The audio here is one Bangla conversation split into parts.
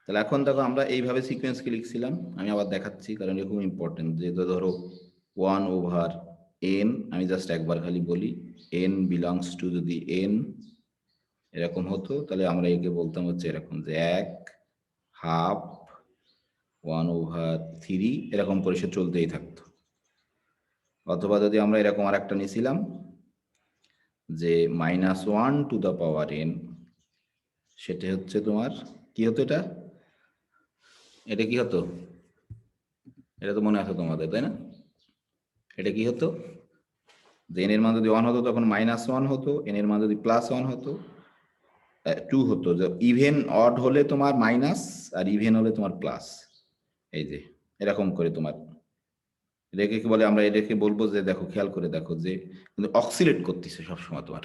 তাহলে এখন দেখো আমরা এইভাবে সিকোয়েন্সকে লিখছিলাম, আমি আবার দেখাচ্ছি কারণ এটা খুব ইম্পর্টেন্ট। যে ধরো 1/n, আমি জাস্ট একবার খালি বলি n বিলংস টু, যদি n এরকম হতো তাহলে আমরা একে বলতাম হচ্ছে এরকম যে 1/2 1/3 এরকম করে সে চলতেই থাকতো। অথবা যদি আমরা এরকম আর একটা নিছিলাম যে -1/n, সেটা হচ্ছে তোমার কি হতো, এটা কি হতো, এটা তো মনে আছে তোমাদের, তাই না? এটা কি হতো, যে n এর মান যদি 1 হতো তখন -1 হতো, n এর মান যদি +1 হতো 2 হতো। যে ইভেন অড হলে তোমার মাইনাস, আর ইভেন হলে তোমার প্লাস। এই যে এরকম করে তোমার এটাকে কি বলে, আমরা এটাকে বলবো যে দেখো খেয়াল করে দেখো যে কিন্তু অক্সিলেট করতেছে সবসময় তোমার।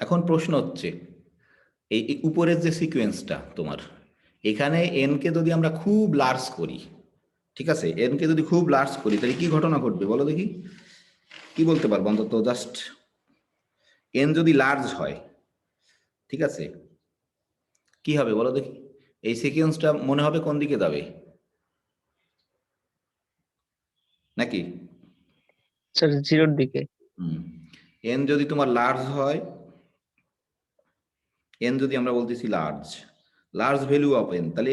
এখন প্রশ্ন হচ্ছে এই উপরের যে সিকোয়েন্সটা তোমার, এখানে এন কে যদি আমরা খুব লার্জ করি, ঠিক আছে, এন কে যদি খুব লার্জ করি তাহলে কি ঘটনা ঘটবে বলো দেখি, কি বলতে পারবো অন্তত জাস্ট। এন যদি লার্জ হয়, ঠিক আছে, কি হবে বলো দেখি, এই সিকোয়েন্সটা মনে হবে কোন দিকে যাবে নাকি? স্যার জিরোর দিকে। এন যদি তোমার লার্জ হয়, এন যদি আমরা বলতেছি large, large value of N, তাহলে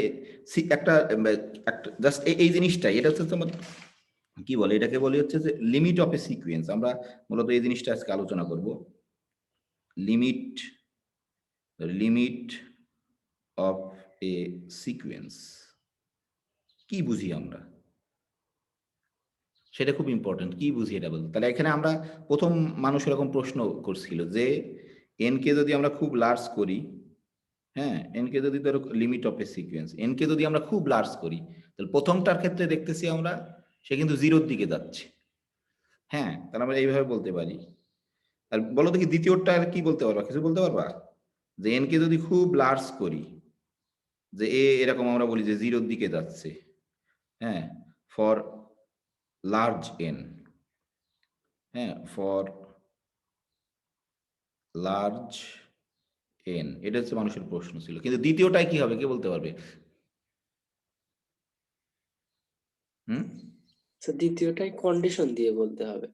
একটা জাস্ট এই জিনিসটাই, এটা হচ্ছে তোমার কি বলে, এটাকে বলি হচ্ছে যে লিমিট অফ এ সিকোয়েন্স। আমরা মূলত এই জিনিসটা আজকে আলোচনা করব, limit, limit of A sequence কি বুঝি আমরা, সেটা খুব ইম্পর্টেন্ট। কি বুঝি এটা বলতে, তাহলে এখানে আমরা প্রথম মানুষ এরকম প্রশ্ন করছিল যে এন কে যদি আমরা খুব লার্জ করি, হ্যাঁ, এন কে যদি ধরো limit of A sequence, N K যদি আমরা খুব লার্জ করি তাহলে প্রথমটার ক্ষেত্রে দেখতেছি আমরা সে কিন্তু জিরোর দিকে যাচ্ছে। হ্যাঁ, তাহলে আমরা এইভাবে বলতে পারি। আর বলো দেখি দ্বিতীয়টা কি বলতে পারবা, কিছু বলতে পারবা? যে এন কে যদি খুব লার্জ করি, যে এরকম আমরা বলি যে জিরোর দিকে যাচ্ছে, হ্যাঁ, ফর লার্জ এন, হ্যাঁ, ফর লার্জ এন, এটা হচ্ছে মানুষের প্রশ্ন ছিল। কিন্তু দ্বিতীয়টাই কি হবে কে বলতে পারবে? হুম, দ্বিতীয়টাই কন্ডিশন দিয়ে বলতে হবে।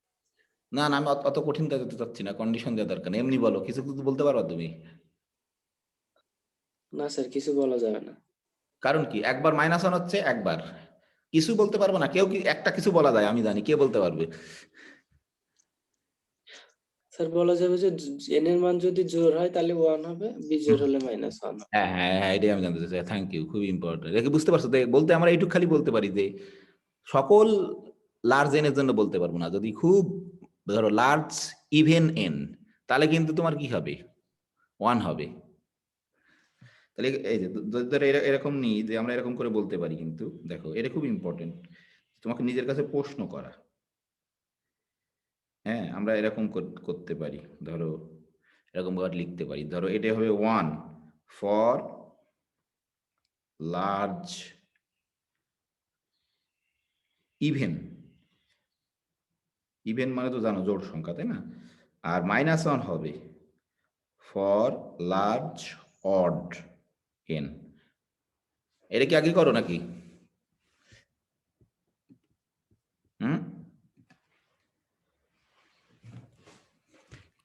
না না, আমি অত কঠিন যেতে চাচ্ছি না, কন্ডিশন দেওয়ার দরকার নেই, এমনি বলো, কিছু কিছু বলতে পারবা তুমি? না স্যার, কিছু বলা যাবে না। কারণ কি, একবার -1 হচ্ছে, একবার কিছু বলতে পারবো না কেউ? কি একটা কিছু বলা যায় আমি জানি, কে বলতে পারবে? স্যার বলা যাবে যে এন এর মান যদি জোড় হয় তাহলে 1 হবে, বিজোড় হলে -1 হবে। হ্যাঁ হ্যাঁ হ্যাঁ, এটাই আমি জানতে চাই, থ্যাংক ইউ, খুবই ইম্পর্টেন্ট। এটাকে বুঝতে পারছো? বলতে আমরা এইটুকু খালি বলতে পারি যে সকল লার্জ এন এর জন্য বলতে পারবো না। যদি খুব ধরো লার্জ ইভেন এন, তাহলে কিন্তু তোমার কি হবে, 1 হবে। তাহলে এই যে ধরো এরকম নি যে আমরা এরকম করে বলতে পারি, কিন্তু দেখো এটা খুব ইম্পর্টেন্ট, তোমাকে নিজের কাছে প্রশ্ন করা। হ্যাঁ, আমরা এরকম করতে পারি, ধরো এরকম ভাবে লিখতে পারি, ধরো এটা হবে 1 ফর লার্জ ইভেন, ইভেন মানে তো জানো জোড় সংখ্যা, তাই না? আর -1 হবে ফর লার্জ অড এন। এটা কি আগে করো নাকি? হুম,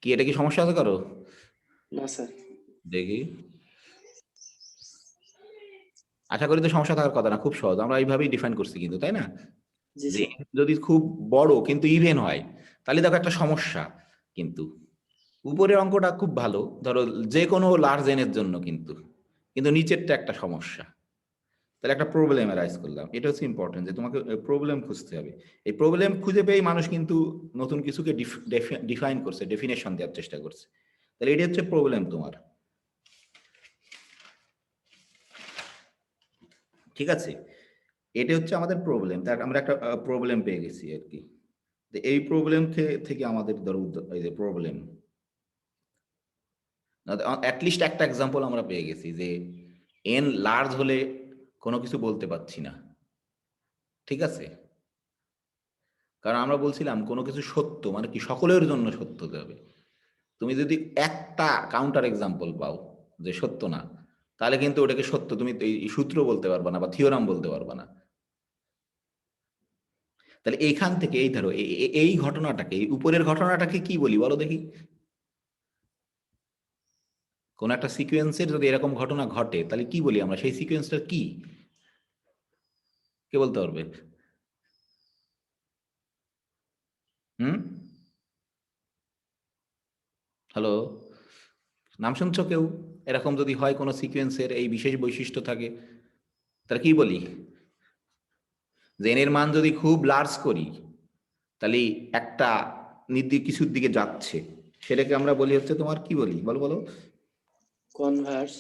কি এটা কি সমস্যা আছে করো? না স্যার। দেখি, আশা করি তো সমস্যা থাকার কথা না, খুব সহজ, আমরা এইভাবেই ডিফাইন করছি কিন্তু, তাই না? জি যে স্যার। যদি খুব বড় কিন্তু ইভেন হয় তাহলে দেখো একটা সমস্যা, কিন্তু উপরের অঙ্কটা খুব ভালো, ধরো যে কোনো লার্জ এন এর জন্য, কিন্তু কিন্তু নিচেরটা একটা সমস্যা। তাহলে একটা প্রবলেম রাইজ করলাম, এটা হচ্ছে ইম্পর্টেন্ট যে তোমাকে প্রবলেম খুঁজতে হবে। এই প্রবলেম খুঁজে পেয়ে মানুষ কিন্তু নতুন কিছুকে ডিফাইন করছে, ডেফিনেশন দেওয়ার চেষ্টা করছে। তাহলে এটা হচ্ছে প্রবলেম তোমার, ঠিক আছে? এটা হচ্ছে আমাদের প্রবলেম, তার আমরা একটা প্রবলেম পেয়ে গেছি আর কি। এই প্রবলেম থেকে আমাদের ধরো এই যে প্রবলেম, অ্যাটলিস্ট একটা এক্সাম্পল আমরা পেয়ে গেছি যে এন লার্জ হলে কোনো কিছু বলতে পারছি না, ঠিক আছে? কারণ আমরা বলছিলাম কোনো কিছু সত্য মানে কি সকলের জন্য সত্য হতে হবে। তুমি যদি একটা কাউন্টার এক্সাম্পল পাও যে সত্য না, তাহলে কিন্তু ওটাকে সত্য তুমি এই সূত্র বলতে পারবা না বা থিওরাম বলতে পারবা না। তাহলে এইখান থেকে এই ধরো এই ঘটনাটাকে, এই উপরের ঘটনাটাকে কি বলি বলো দেখি? কোন একটা সিকোয়েন্সের যদি এরকম ঘটনা ঘটে তাহলে কি বলি আমরা? সেই সিকোয়েন্সটা কি, কে বলতে পারবে? হুম, হ্যালো, নাম শুনছো কেউ? এরকম যদি হয় কোনো সিকোয়েন্সের এই বিশেষ বৈশিষ্ট্য থাকে, তাহলে কি বলি? যে এর মান যদি খুব লার্জ করি তাহলে একটা নির্দিষ্ট কিছুর দিকে যাচ্ছে, সেটাকে আমরা বলি হচ্ছে তোমার কি বলি বলো বলো? কনভার্স।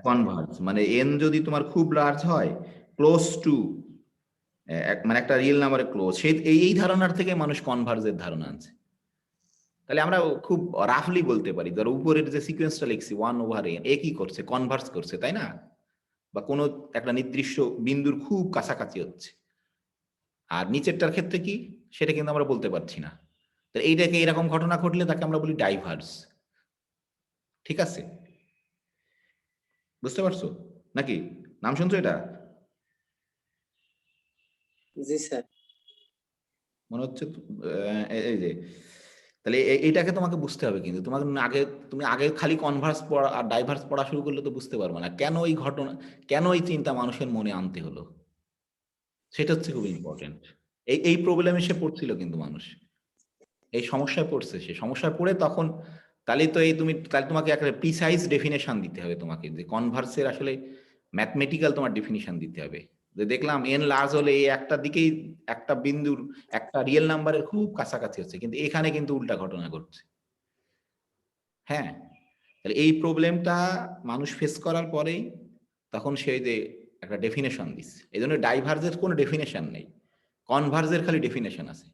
কনভার্জ। মানে এন যদি তোমার খুব লার্জ হয়, ক্লোজ টু, মানে একটা রিয়েল নাম্বারে ক্লোজ, সেই এই ধারণার থেকে মানুষ কনভার্জের ধারণা আছে। তাহলে আমরা খুব রাফলি বলতে পারি, ধরো উপরের যে সিকোয়েন্সটা লিখছি 1/n, এ কি করছে? কনভার্স করছে, তাই না? বা কোনো একটা নির্দিষ্ট বিন্দুর খুব কাছাকাছি হচ্ছে। আর নিচেরটার ক্ষেত্রে কি, সেটা কিন্তু আমরা বলতে পারছি না। তাহলে এইটাকে এরকম ঘটনা ঘটলে তাকে আমরা বলি ডাইভার্স। ঠিক আছে, বুঝতে পারছো নাকি? নাম শুনছো এটা? জি স্যার। মনে হচ্ছে এই যে, তাহলে এইটাকে তোমাকে বুঝতে হবে। কিন্তু তোমাকে আগে, তুমি আগে খালি কনভার্স পড়া আর ডাইভার্স পড়া শুরু করলে তো বুঝতে পারবে না কেন এই ঘটনা, কেন এই চিন্তা মানুষের মনে আনতে হলো। সেটা হচ্ছে খুব ইম্পর্টেন্ট। এই প্রবলেমে সে পড়ছিল কিন্তু মানুষ, এই সমস্যায় পড়ছে, সে সমস্যায় পড়ে তখন, তাহলে তো এই তুমি, তাহলে তোমাকে একটা প্রিসাইজ ডেফিনেশন দিতে হবে তোমাকে, যে কনভার্সের আসলে ম্যাথমেটিক্যাল তোমার ডেফিনিশন দিতে হবে। যে দেখলাম এন লার্জ হলে এই একটা দিকেই, একটা বিন্দুর একটা রিয়েল নাম্বারের খুব কাছাকাছি হচ্ছে, কিন্তু এখানে কিন্তু উল্টা ঘটনা ঘটছে। হ্যাঁ, তাহলে এই প্রবলেমটা মানুষ ফেস করার পরেই তখন সে যে একটা ডেফিনেশন দিচ্ছে। এই জন্য ডাইভার্জের কোনো ডেফিনেশন নেই, কনভার্জের খালি ডেফিনেশন আছে।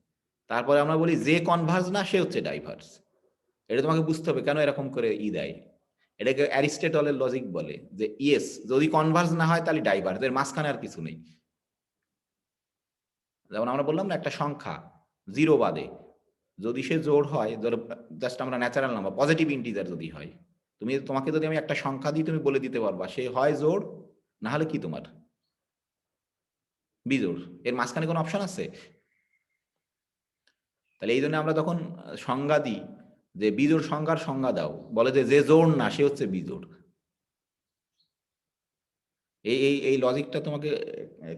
তারপরে আমরা বলি যে কনভার্জ না সে হচ্ছে ডাইভার্স। এটা তোমাকে বুঝতে হবে কেন এরকম করে দেয়। এটাকে অ্যারিস্টটলের লজিক বলে, যে ইয়েস যদি কনভার্জ না হয় তাহলে ডাইভার্স, এর মাঝখানে আর কিছু নেই। যেমন আমরা বললাম না, একটা সংখ্যা জিরো বাদে যদি সে জোড় হয়, ধরো জাস্ট আমরা ন্যাচারাল নাম্বার পজিটিভ ইন্টিজার যদি হয়, তোমাকে যদি আমি একটা সংখ্যা দিই, তুমি বলে দিতে পারবা সে হয় জোড় না হলে কি তোমার বিজোড়, এর মাঝখানে কোনো অপশন আছে? তাহলে এই জন্য আমরা তখন সংজ্ঞা দিই যে বিজোড় সংখ্যার সংজ্ঞা দাও, বলে যে জোড় না সে হচ্ছে বিজোড়। এই এই এই লজিকটা তোমাকে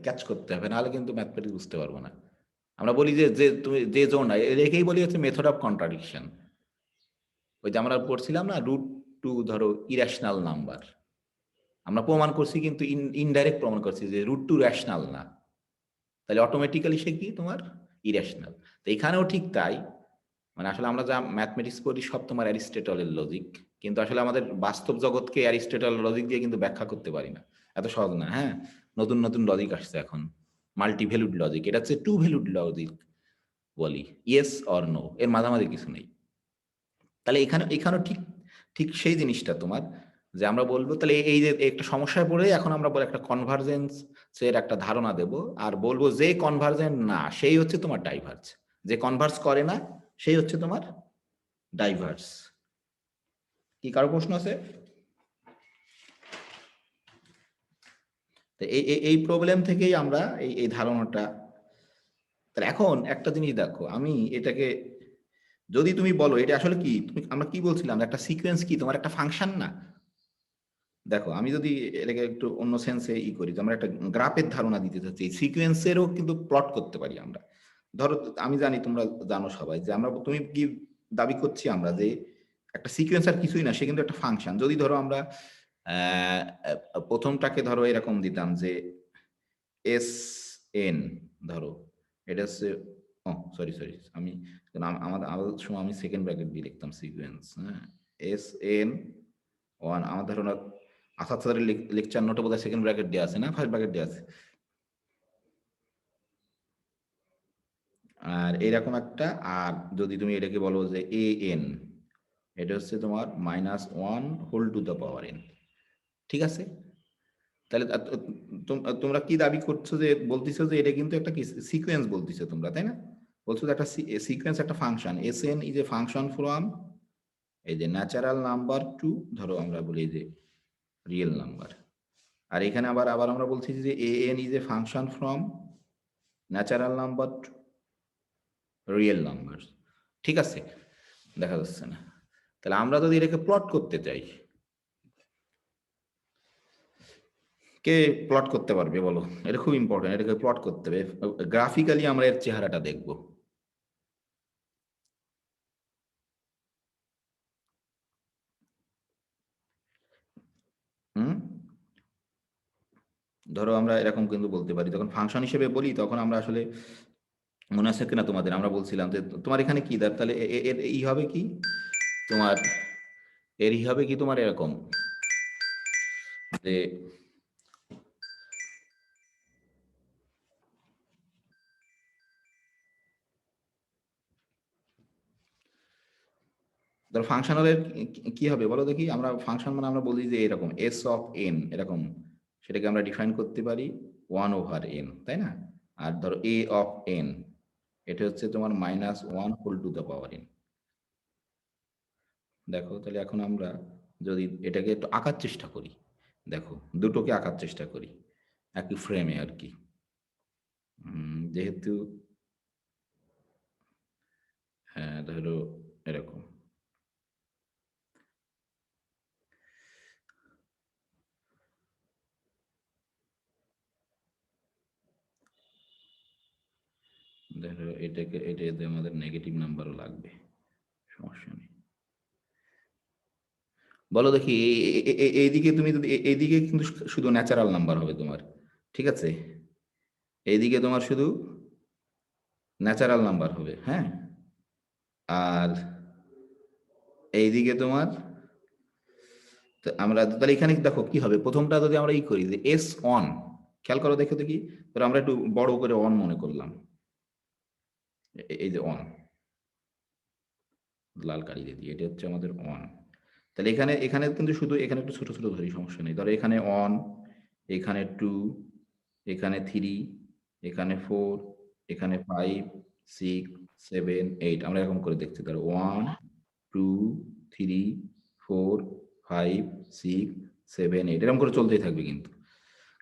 ক্যাচ করতে হবে, নাহলে কিন্তু ম্যাথমেটিক্স বুঝতে পারবো না। আমরা বলি যে যে তুমি যে জোড় না, একেই বলি হচ্ছে মেথড অফ কন্ট্রাডিকশন। ওই যে আমরা পড়ছিলাম না, √2 ধরো ইরেশনাল নাম্বার, আমরা প্রমাণ করছি কিন্তু ইনডাইরেক্ট প্রমাণ করছি যে √2 রেশনাল না, তাহলে অটোমেটিক্যালি সে কি তোমার ইরেশনাল। তো এখানেও ঠিক তাই, মানে আসলে আমরা যা ম্যাথমেটিক্স পড়ি সব তোমার অ্যারিস্টটলের লজিক, কিন্তু আসলে আমাদের বাস্তব জগৎকে অ্যারিস্টটলের লজিক দিয়ে কিন্তু ব্যাখ্যা করতে পারি না, এত সহজ না। হ্যাঁ, নতুন নতুন লজিক আসছে এখন, মাল্টি ভ্যালুড লজিক, এটা হচ্ছে টু ভ্যালুড লজিক বলি, ইয়েস অর নো, এর মাঝামাঝি কিছু নেই। তাহলে এখানেও ঠিক ঠিক সেই জিনিসটা তোমার, যে আমরা বলবো তাহলে এই যে একটা সমস্যায় পড়ে এখন আমরা বলে একটা কনভার্জেন্স এর একটা ধারণা দেব, আর বলবো যে কনভার্জেন্ট না সেই হচ্ছে তোমার ডাইভার্স, যে কনভার্স করে না সেই হচ্ছে তোমার ডাইভার্স। কি কারো প্রশ্ন আছে? তো এই প্রবলেম থেকেই আমরা এই ধারণাটা। তাহলে এখন একটা জিনিস দেখো, আমি এটাকে যদি তুমি বলো এটা আসলে কি, তুমি আমরা কি বলছিলাম, একটা সিকোয়েন্স কি তোমার একটা ফাংশন না? দেখো আমি যদি এটাকে একটু অন্য সেন্সে করি, যে আমরা একটা গ্রাফের ধারণা দিতে চাচ্ছি, সিকোয়েন্সেরও কিন্তু প্লট করতে পারি আমরা। ধরো আমি জানি তোমরা জানো সবাই যে আমরা, তুমি কি দাবি করছি আমরা যে একটা সিকোয়েন্স আর কিছুই না, সে কিন্তু একটা ফাংশন। যদি ধরো আমরা প্রথমটাকে ধরো এরকম দিতাম যে এস এন, ধরো এটা হচ্ছে, ও সরি সরি, আমি আমাদের সময় আমি সেকেন্ড ব্র্যাকেট দিয়ে লিখতাম সিকোয়েন্স। হ্যাঁ, এস এন ওয়ান, আমার ধারণা আসাদ স্যারের লেকচার নোটে বোধহয় সেকেন্ড ব্র্যাকেট দেওয়া আছে না ফার্স্ট ব্র্যাকেট দেওয়া আছে। আর এরকম একটা, আর যদি তুমি এটাকে বলো যে এ এন, এটা হচ্ছে তোমার -1 whole to the power n। ঠিক আছে, তাহলে তোমরা কি দাবি করছো, যে বলতেছো যে এটা কিন্তু একটা কি সিকোয়েন্স বলতেছো তোমরা, তাই না? বলছো যে একটা সিকোয়েন্স, একটা function s n is a function from এই যে ন্যাচারাল নাম্বার টু, ধরো আমরা বলি যে রিয়েল নাম্বার। আর এখানে আবার আবার আমরা বলছি যে A N is a function from natural number two real number. ঠিক আছে, দেখা যাচ্ছে না। তাহলে আমরা যদি এটাকে প্লট করতে চাই, কে প্লট করতে পারবে বলো? এটা খুব ইম্পর্টেন্ট, এটাকে প্লট করতে হবে। গ্রাফিক্যালি আমরা এর চেহারাটা দেখব। হুম, ধরো আমরা এরকম কিন্তু বলতে পারি, যখন ফাংশন হিসেবে বলি তখন আমরা আসলে, মনে আছে কিনা তোমাদের, আমরা বলছিলাম যে তোমার এখানে কি দাঁড়, তাহলে এর ই হবে কি তোমার, এর ই হবে কি তোমার এরকম যে ধরো ফাংশনালের কি হবে বলো দেখি? আমরা ফাংশন মানে আমরা বলি যে এরকম এস অফ এন এরকম, সেটাকে আমরা ডিফাইন করতে পারি 1/n, তাই না? আর ধরো এ অফ এন, এটা হচ্ছে তোমার -1 whole to the power n. দেখো তাহলে এখন আমরা যদি এটাকে একটু আঁকার চেষ্টা করি, দেখো দুটোকে আঁকার চেষ্টা করি একই ফ্রেমে আর কি। যেহেতু হ্যাঁ ধরো এরকম, দেখো এটাকে, এটাতে আমাদের নেগেটিভ নাম্বারও লাগবে, সমস্যা নেই। বলো দেখি এইদিকে তুমি যদি এইদিকে কিন্তু শুধু ন্যাচারাল নাম্বার হবে তোমার, ঠিক আছে? এইদিকে তোমার শুধু ন্যাচারাল নাম্বার হবে, হ্যাঁ। আর এইদিকে তোমার, আমরা তাহলে এখানে দেখো কি হবে, প্রথমটা যদি আমরা ই করি যে এস অন, খেয়াল করো দেখো দেখি, ধরো আমরা একটু বড় করে অন মনে করলাম, এই যে অন, লাল কালি দিয়ে দিই, এটা হচ্ছে আমাদের অন। তাহলে এখানে এখানে কিন্তু শুধু এখানে একটু ছোট ছোট ধরি, সমস্যা নেই। ধরো এখানে অন, এখানে 2, এখানে 3, এখানে 4, এখানে 5, 6, 7, 8, আমরা এরকম করে দেখছি। ধরো 1, 2, 3, 4, 5, 6, 7, 8 এরকম করে চলতেই থাকবে। কিন্তু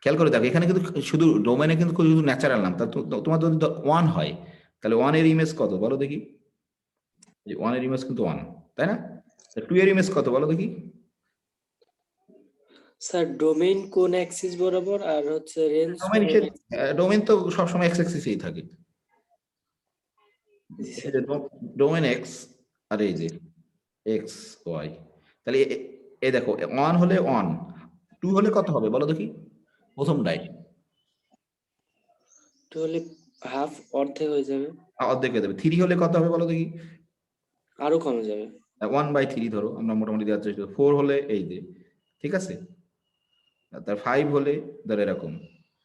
খেয়াল করে দেখো এখানে কিন্তু শুধু ডোমেনে কিন্তু শুধু ন্যাচারাল নাম, তা তোমার যদি 1 হয় তাহলে 1 এর ইমেজ কত বলো দেখি? 1 এর ইমেজ কিন্তু 1, তাই না? 2 এর ইমেজ কত বলো দেখি? স্যার ডোমেইন কোন অ্যাক্সিস বরাবর, আর হচ্ছে রেঞ্জ ডোমেন তো সবসময় এক্স অ্যাক্সিসেই থাকে। এই যে ডোমেন এক্স, আর এই যে এক্স ওয়াই। তাহলে এই দেখো 1 হলে 1, 2 হলে কত হবে বলো দেখি প্রথমটাই? হলে হাফ, অর্ধেক হয়ে যাবে। অর্ধেক হয়ে যাবে। 3 হলে কত হবে বলো দেখি? আরো কমে যাবে। 1/3 ধরো আমরা মোটামুটি দেওয়ার চেষ্টা করি। 4 হলে এই যে, ঠিক আছে। তার 5 হলে ধরো এরকম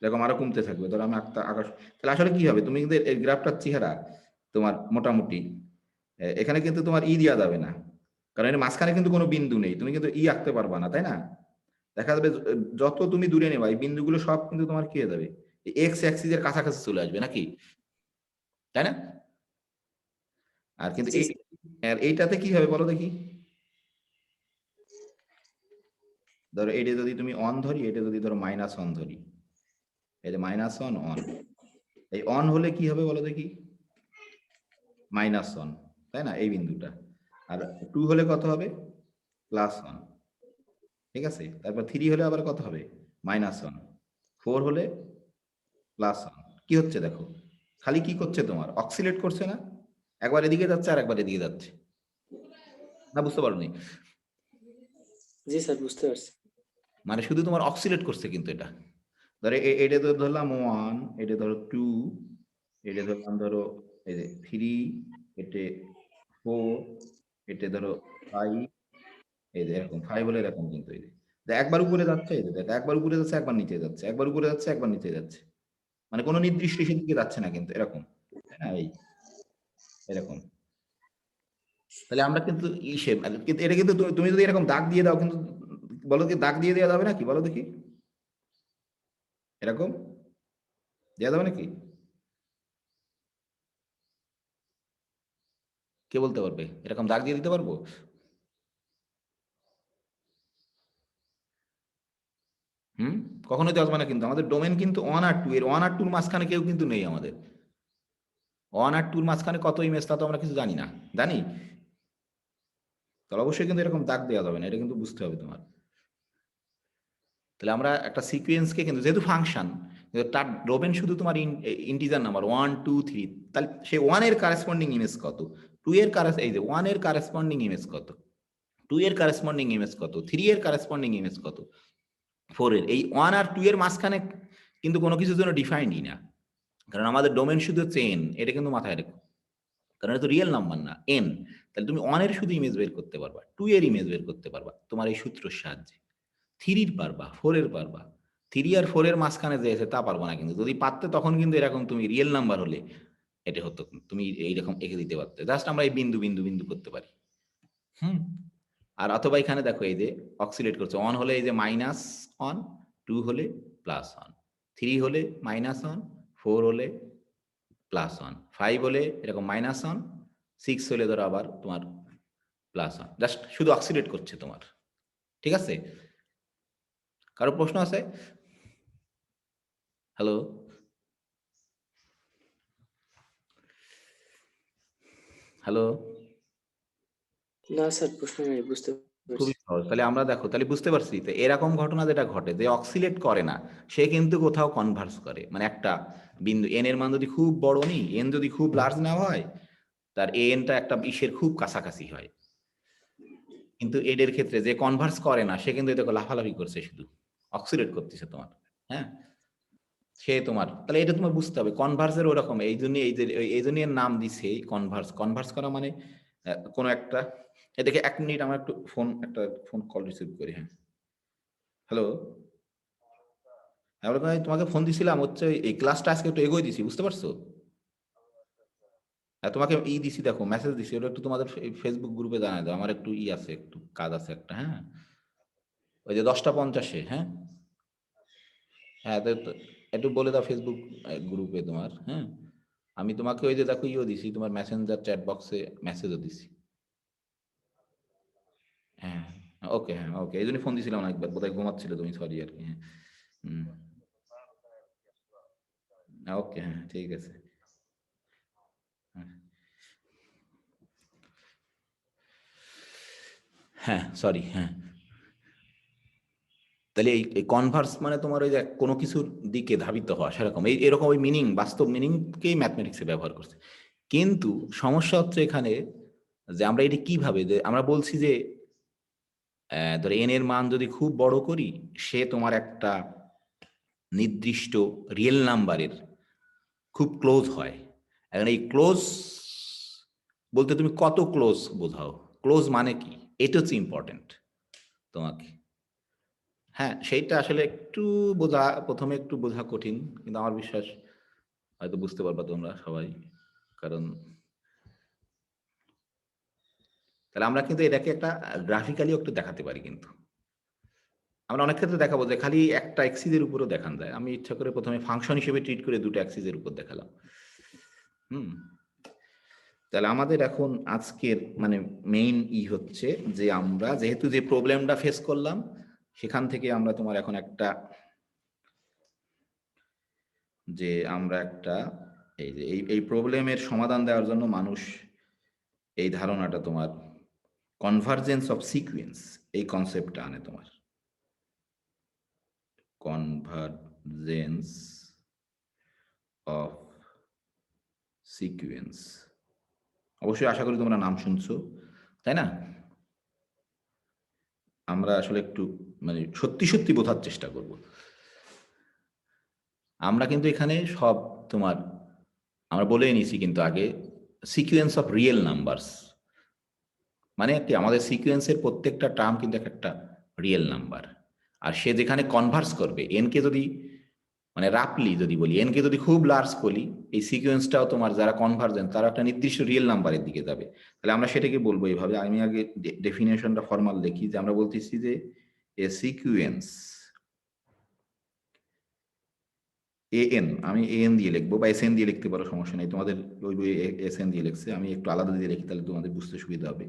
এরকম আরো কমতে থাকবে। ধরো আমি আকাশ, তাহলে আসলে কি হবে, তুমি কিন্তু এই গ্রাফটার চেহারা তোমার মোটামুটি এখানে কিন্তু তোমার ই দেওয়া যাবে না, কারণ এর মাঝখানে কিন্তু কোনো বিন্দু নেই, তুমি কিন্তু ই আঁকতে পারবা না, তাই না? দেখা যাবে যত তুমি দূরে নেবা এই বিন্দুগুলো সব কিন্তু তোমার কি হয়ে যাবে, এক্স অ্যাক্সিসের কাছাকাছি চলে আসবে নাকি, তাই না? আর কিন্তু এইটাতে কি হবে বলো দেখি? ধরো এটা যদি তুমি অন ধরি, এটা যদি ধরো -1 ধরি, এই যে -1 অন, এই অন হলে কি হবে বলো দেখি? -1, তাই না, এই বিন্দুটা। আর 2 হলে কত হবে? +1, ঠিক আছে। তারপর 3 হলে আবার কত হবে? -1, 4 হলে +1। কি হচ্ছে দেখো, খালি কি করছে তোমার, অক্সিলেট করছে না? একবার এদিকে যাচ্ছে আর একবার এদিকে যাচ্ছে, না বুঝতে পারোনি? জি স্যার, বুঝতে পারছি। মানে শুধু তোমার অক্সিলেট করছে কিন্তু এটা। ধরো এটা তো ধরলাম 1, এটা ধরো 2, এটা ধরলাম ধরো এই যে 3, এটা 4, এটা ধরো 5, এই যে এরকম 5 হলে এরকম কিন্তু এই যে একবার উপরে যাচ্ছে, এই যে দেখো একবার উপরে যাচ্ছে একবার নিচে যাচ্ছে, একবার উপরে যাচ্ছে একবার নিচে যাচ্ছে, মানে কোনো নির্দিষ্ট সেদিকে যাচ্ছে না কিন্তু এরকম, তাই না? এই এরকম। তাহলে আমরা কিন্তু ইসে, কিন্তু এটা কিন্তু তুমি যদি এরকম দাগ দিয়ে দাও কিন্তু, বলো কি দাগ দিয়ে দেওয়া যাবে নাকি বলো দেখি? এরকম দেওয়া যাবে নাকি? কে বলতে পারবে? এরকম দাগ দিয়ে দিতে পারবো? কখনোই তো আসবে না কিন্তু। আমাদের ডোমেন কিন্তু 1 আর 2 এর 1 আর 2 এর মাঝখানে কেউ কিন্তু নেই আমাদের। 1 আর 2 এর মাঝখানে কত ইমেজ তা তো আমরা কিছু জানি না। জানি? তাহলে অবশ্যই কিন্তু এরকম দাগ দেওয়া যাবে না। এটা কিন্তু বুঝতে হবে তোমার। তাহলে আমরা একটা সিকোয়েন্সকে কিন্তু যেহেতু ফাংশন, তার ডোমেন শুধু তোমার ইন্টিজার নাম্বার 1 2 3, তাহলে সেই 1 এর কারেসপন্ডিং ইমেজ কত, 2 এর এই যে 1 এর কারেসপন্ডিং ইমেজ কত, 2 এর কারেসপন্ডিং ইমেজ কত, 3 এর কারেসপন্ডিং ইমেজ কত, 4 এর। এই 1 আর 2 এর মাঝখানে কিন্তু কোনো কিছুর জন্য ডিফাইন্ডই না, কারণ আমাদের ডোমেন শুধু হচ্ছে এন। এটা কিন্তু মাথায় রেখো, কারণ এটা তো রিয়েল নাম্বার না, এন। তাহলে তুমি 1 এর শুধু ইমেজ বের করতে পারবা, 2 এর ইমেজ বের করতে পারবা তোমার এই সূত্রের সাহায্যে, 3 এর পারবা, 4 এর পারবা। 3 আর 4 এর মাঝখানে যে আছে তা পারবো না কিন্তু। যদি পারতে তখন কিন্তু এরকম তুমি রিয়েল নাম্বার হলে এটা হতো, তুমি এইরকম এঁকে দিতে পারতে। জাস্ট আমরা এই বিন্দু বিন্দু বিন্দু করতে পারি। আর অথবা এখানে দেখো এই যে অক্সিলেট করছে, 1 হলে এই যে -1, 2 হলে +1, 3 হলে -1, 4 হলে +1, 5 হলে এরকম -1, 6 হলে ধরো আবার তোমার +1। জাস্ট শুধু অক্সিলেট করছে তোমার। ঠিক আছে? কারো প্রশ্ন আছে? হ্যালো? হ্যালো? না স্যার, প্রশ্ন নেই, বুঝতে খুবই পারছি। সহজ। তাহলে আমরা দেখো, তাহলে বুঝতে পারছি তো এরকম ঘটনা যেটা ঘটে, যে অক্সিলেট করে না সে কিন্তু কোথাও কনভার্স করে। মানে একটা বিন্দু এন এর মান যদি খুব বড় নি, এন যদি খুব লার্জ না হয়, তার এনটা একটা ইসের খুব কাছাকাছি হয়। কিন্তু এদের ক্ষেত্রে যে কনভার্স করে না সে কিন্তু এটাকে লাফালাফি করছে, শুধু অক্সিলেট করতেছে তোমার। হ্যাঁ, সে তোমার, তাহলে এটা তোমার বুঝতে হবে কনভার্সের ওরকম। এই জন্য এই যে এই জন্য এর নাম দিছে কনভার্স। কনভার্স করা মানে কোনো একটা, এদিকে 1 মিনিট আমার একটু একটা ফোন কল রিসিভ করি। হ্যাঁ, হ্যালো। হ্যাঁ ভাই, তোমাকে ফোন দিছিলাম হচ্ছে এই ক্লাসটা আজকে একটু এগোয় দিছি, বুঝতে পারছো? হ্যাঁ, তোমাকে দিছি, দেখো মেসেজ দিছি, ওটা একটু তোমাদের ফেসবুক গ্রুপে জানাই দাও। আমার একটু আছে, একটু কাজ আছে একটা। হ্যাঁ, ওই যে 10:50। হ্যাঁ হ্যাঁ, একটু বলে দাও ফেসবুক গ্রুপে তোমার। হ্যাঁ, আমি তোমাকে ওই যে দেখো দিছি, তোমার মেসেঞ্জার চ্যাট বক্সে মেসেজও দিছি। হ্যাঁ, ওকে। হ্যাঁ, ওকে, এই জন্য ফোন দিছিলাম না একবার, বোধহয় ঘুমাচ্ছিল তুমি, সরি আর কি। হ্যাঁ, হুম, ওকে, হ্যাঁ ঠিক আছে। হ্যাঁ, হ্যাঁ সরি। হ্যাঁ, তাহলে এই কনভার্স মানে তোমার ওই যে কোনো কিছুর দিকে ধাবিত হওয়া, সেরকম এরকম ওই মিনিং, বাস্তব মিনিংকেই ম্যাথমেটিক্সে ব্যবহার করছে। কিন্তু সমস্যা হচ্ছে এখানে যে আমরা এটি কিভাবে, যে আমরা বলছি যে ধরো এন এর মান যদি খুব বড় করি, সে তোমার একটা নির্দিষ্ট রিয়েল নাম্বারের খুব ক্লোজ হয়। এখন এই ক্লোজ বলতে তুমি কত ক্লোজ বোঝাও, ক্লোজ মানে কি, এটা হচ্ছে ইম্পর্টেন্ট তোমাকে। হ্যাঁ, সেইটা আসলে একটু বোঝা, প্রথমে একটু বোঝা কঠিন, কিন্তু আমার বিশ্বাস হয়তো বুঝতে পারবা তোমরা সবাই। কারণ তাহলে আমরা কিন্তু এটাকে একটা গ্রাফিক্যালিও একটু দেখাতে পারি। কিন্তু আমরা অনেক ক্ষেত্রে দেখাবো যে খালি একটা এক্সিসের উপরও দেখান যায়। আমি ইচ্ছা করে প্রথমে ফাংশন হিসেবে ট্রিট করে দুটো এক্সিসের উপর দেখালাম। হুম, তাহলে আমাদের এখন আজকের মানে মেইন হচ্ছে যে আমরা যেহেতু যে প্রবলেমটা ফেস করলাম, সেখান থেকে আমরা তোমার এখন একটা, যে আমরা একটা এই যে এই প্রবলেমের সমাধান দেওয়ার জন্য মানুষ এই ধারণাটা তোমার কনভার্জেন্স অফ সিকুয়েন্স, এই কনসেপ্টটা আনে তোমার। কনভার্জেন্স অফ সিকুয়েন্স, অবশ্যই আশা করি তোমরা নাম শুনছো, তাই না? আমরা আসলে একটু মানে সত্যি সত্যি বোঝার চেষ্টা করব। আমরা কিন্তু এখানে সব তোমার আমরা বলেই নিছি কিন্তু আগে, সিকুয়েন্স অফ রিয়েল নাম্বারস, মানে কি আমাদের সিকুয়েন্সের প্রত্যেকটা টার্ম কিন্তু একটা রিয়েল নাম্বার। আর সে যেখানে কনভার্স করবে এনকে, যদি মানে রাফলি যদি বলি এনকে যদি খুব লার্জ করি, এই সিকোয়েন্সটাও তোমার যারা কনভার্জেন্ট তারা একটা নির্দিষ্ট রিয়েল নাম্বারের দিকে যাবে। তাহলে আমরা সেটাকে বলবো এইভাবে। আমি আগে ডেফিনেশনটা ফর্মাল দেখি, যে আমরা বলতেছি যে এ সিকোয়েন্স এএন, আমি এএন দিয়ে লিখবো বা এসএন দিয়ে লিখতে পারো, সমস্যা নেই, তোমাদের ওই বই এসএন দিয়ে লিখছে, আমি একটু আলাদা দিয়ে লিখি, তাহলে তোমাদের বুঝতে সুবিধা হবে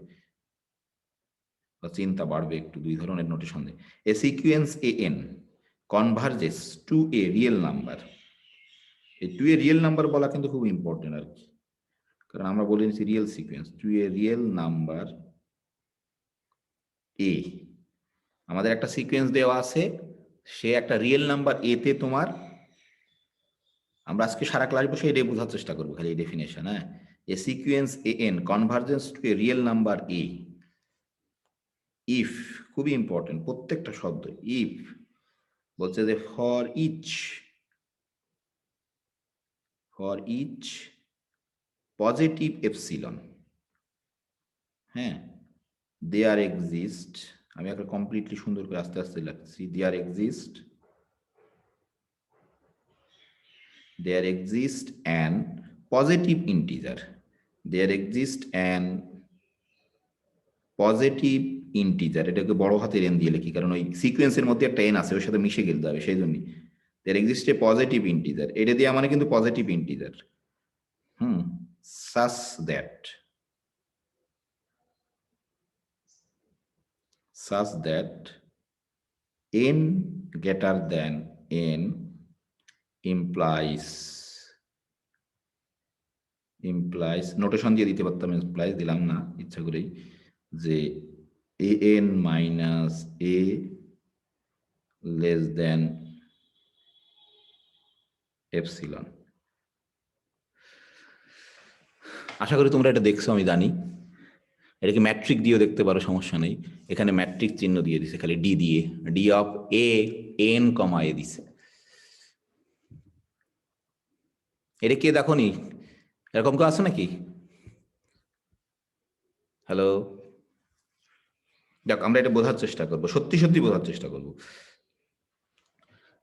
বা চিন্তা বাড়বে একটু। দুই ধরনের নোটেশন দেয়। A sequence a n converges to a real number. এই টু এ রিয়েল নাম্বার বলা কিন্তু খুব ইম্পর্টেন্ট আর কি, কারণ আমরা বলে নিচ্ছি real sequence, to a real number a. আমাদের একটা সিকুয়েন্স দেওয়া আছে, সে একটা রিয়েল নাম্বার এ তে তোমার, আমরা আজকে সারা ক্লাস বসে এটা বোঝার চেষ্টা করবো খালি এই ডেফিনেশন। হ্যাঁ, a sequence a n convergence to a real number a if, খুবই ইম্পর্টেন্ট প্রত্যেকটা শব্দ। ইফ বলছে যে ফর ইচ পজিটিভ এপসিলন, হ্যাঁ, দেয়ার এক্সিস্ট, আমি একটা কমপ্লিটলি সুন্দর করে আস্তে আস্তে লাগছি, there exist an positive integer, এটাকে বড় হাতের এন দিয়ে লিখি, কারণ ওই সিকোয়েন্সের মধ্যে একটা এন আছে, ওর সাথে মিশে গেলতে হবে, সেই জন্যই there exist a positive integer, এটা দিয়ে মানে কিন্তু positive integer, such that n greater than n implies notation দিয়ে দিতে পারতাম, ইমপ্লাইজ দিলাম না ইচ্ছা করেই, যে an minus a less than epsilon. আশা করি তোমরা এটা দেখছো, আমি জানি। এটাকে ম্যাট্রিক দিয়েও দেখতে পারো, সমস্যা নেই। এখানে ম্যাট্রিক চিহ্ন দিয়ে দিছে খালি ডি দিয়ে, ডি অফ এ এন কমা এ দিছে। এটা কে দেখো নি, এরকম কেউ আছে নাকি? হ্যালো, দেখ আমরা এটা বোঝার চেষ্টা করবো, সত্যি সত্যি বোঝার চেষ্টা করবো,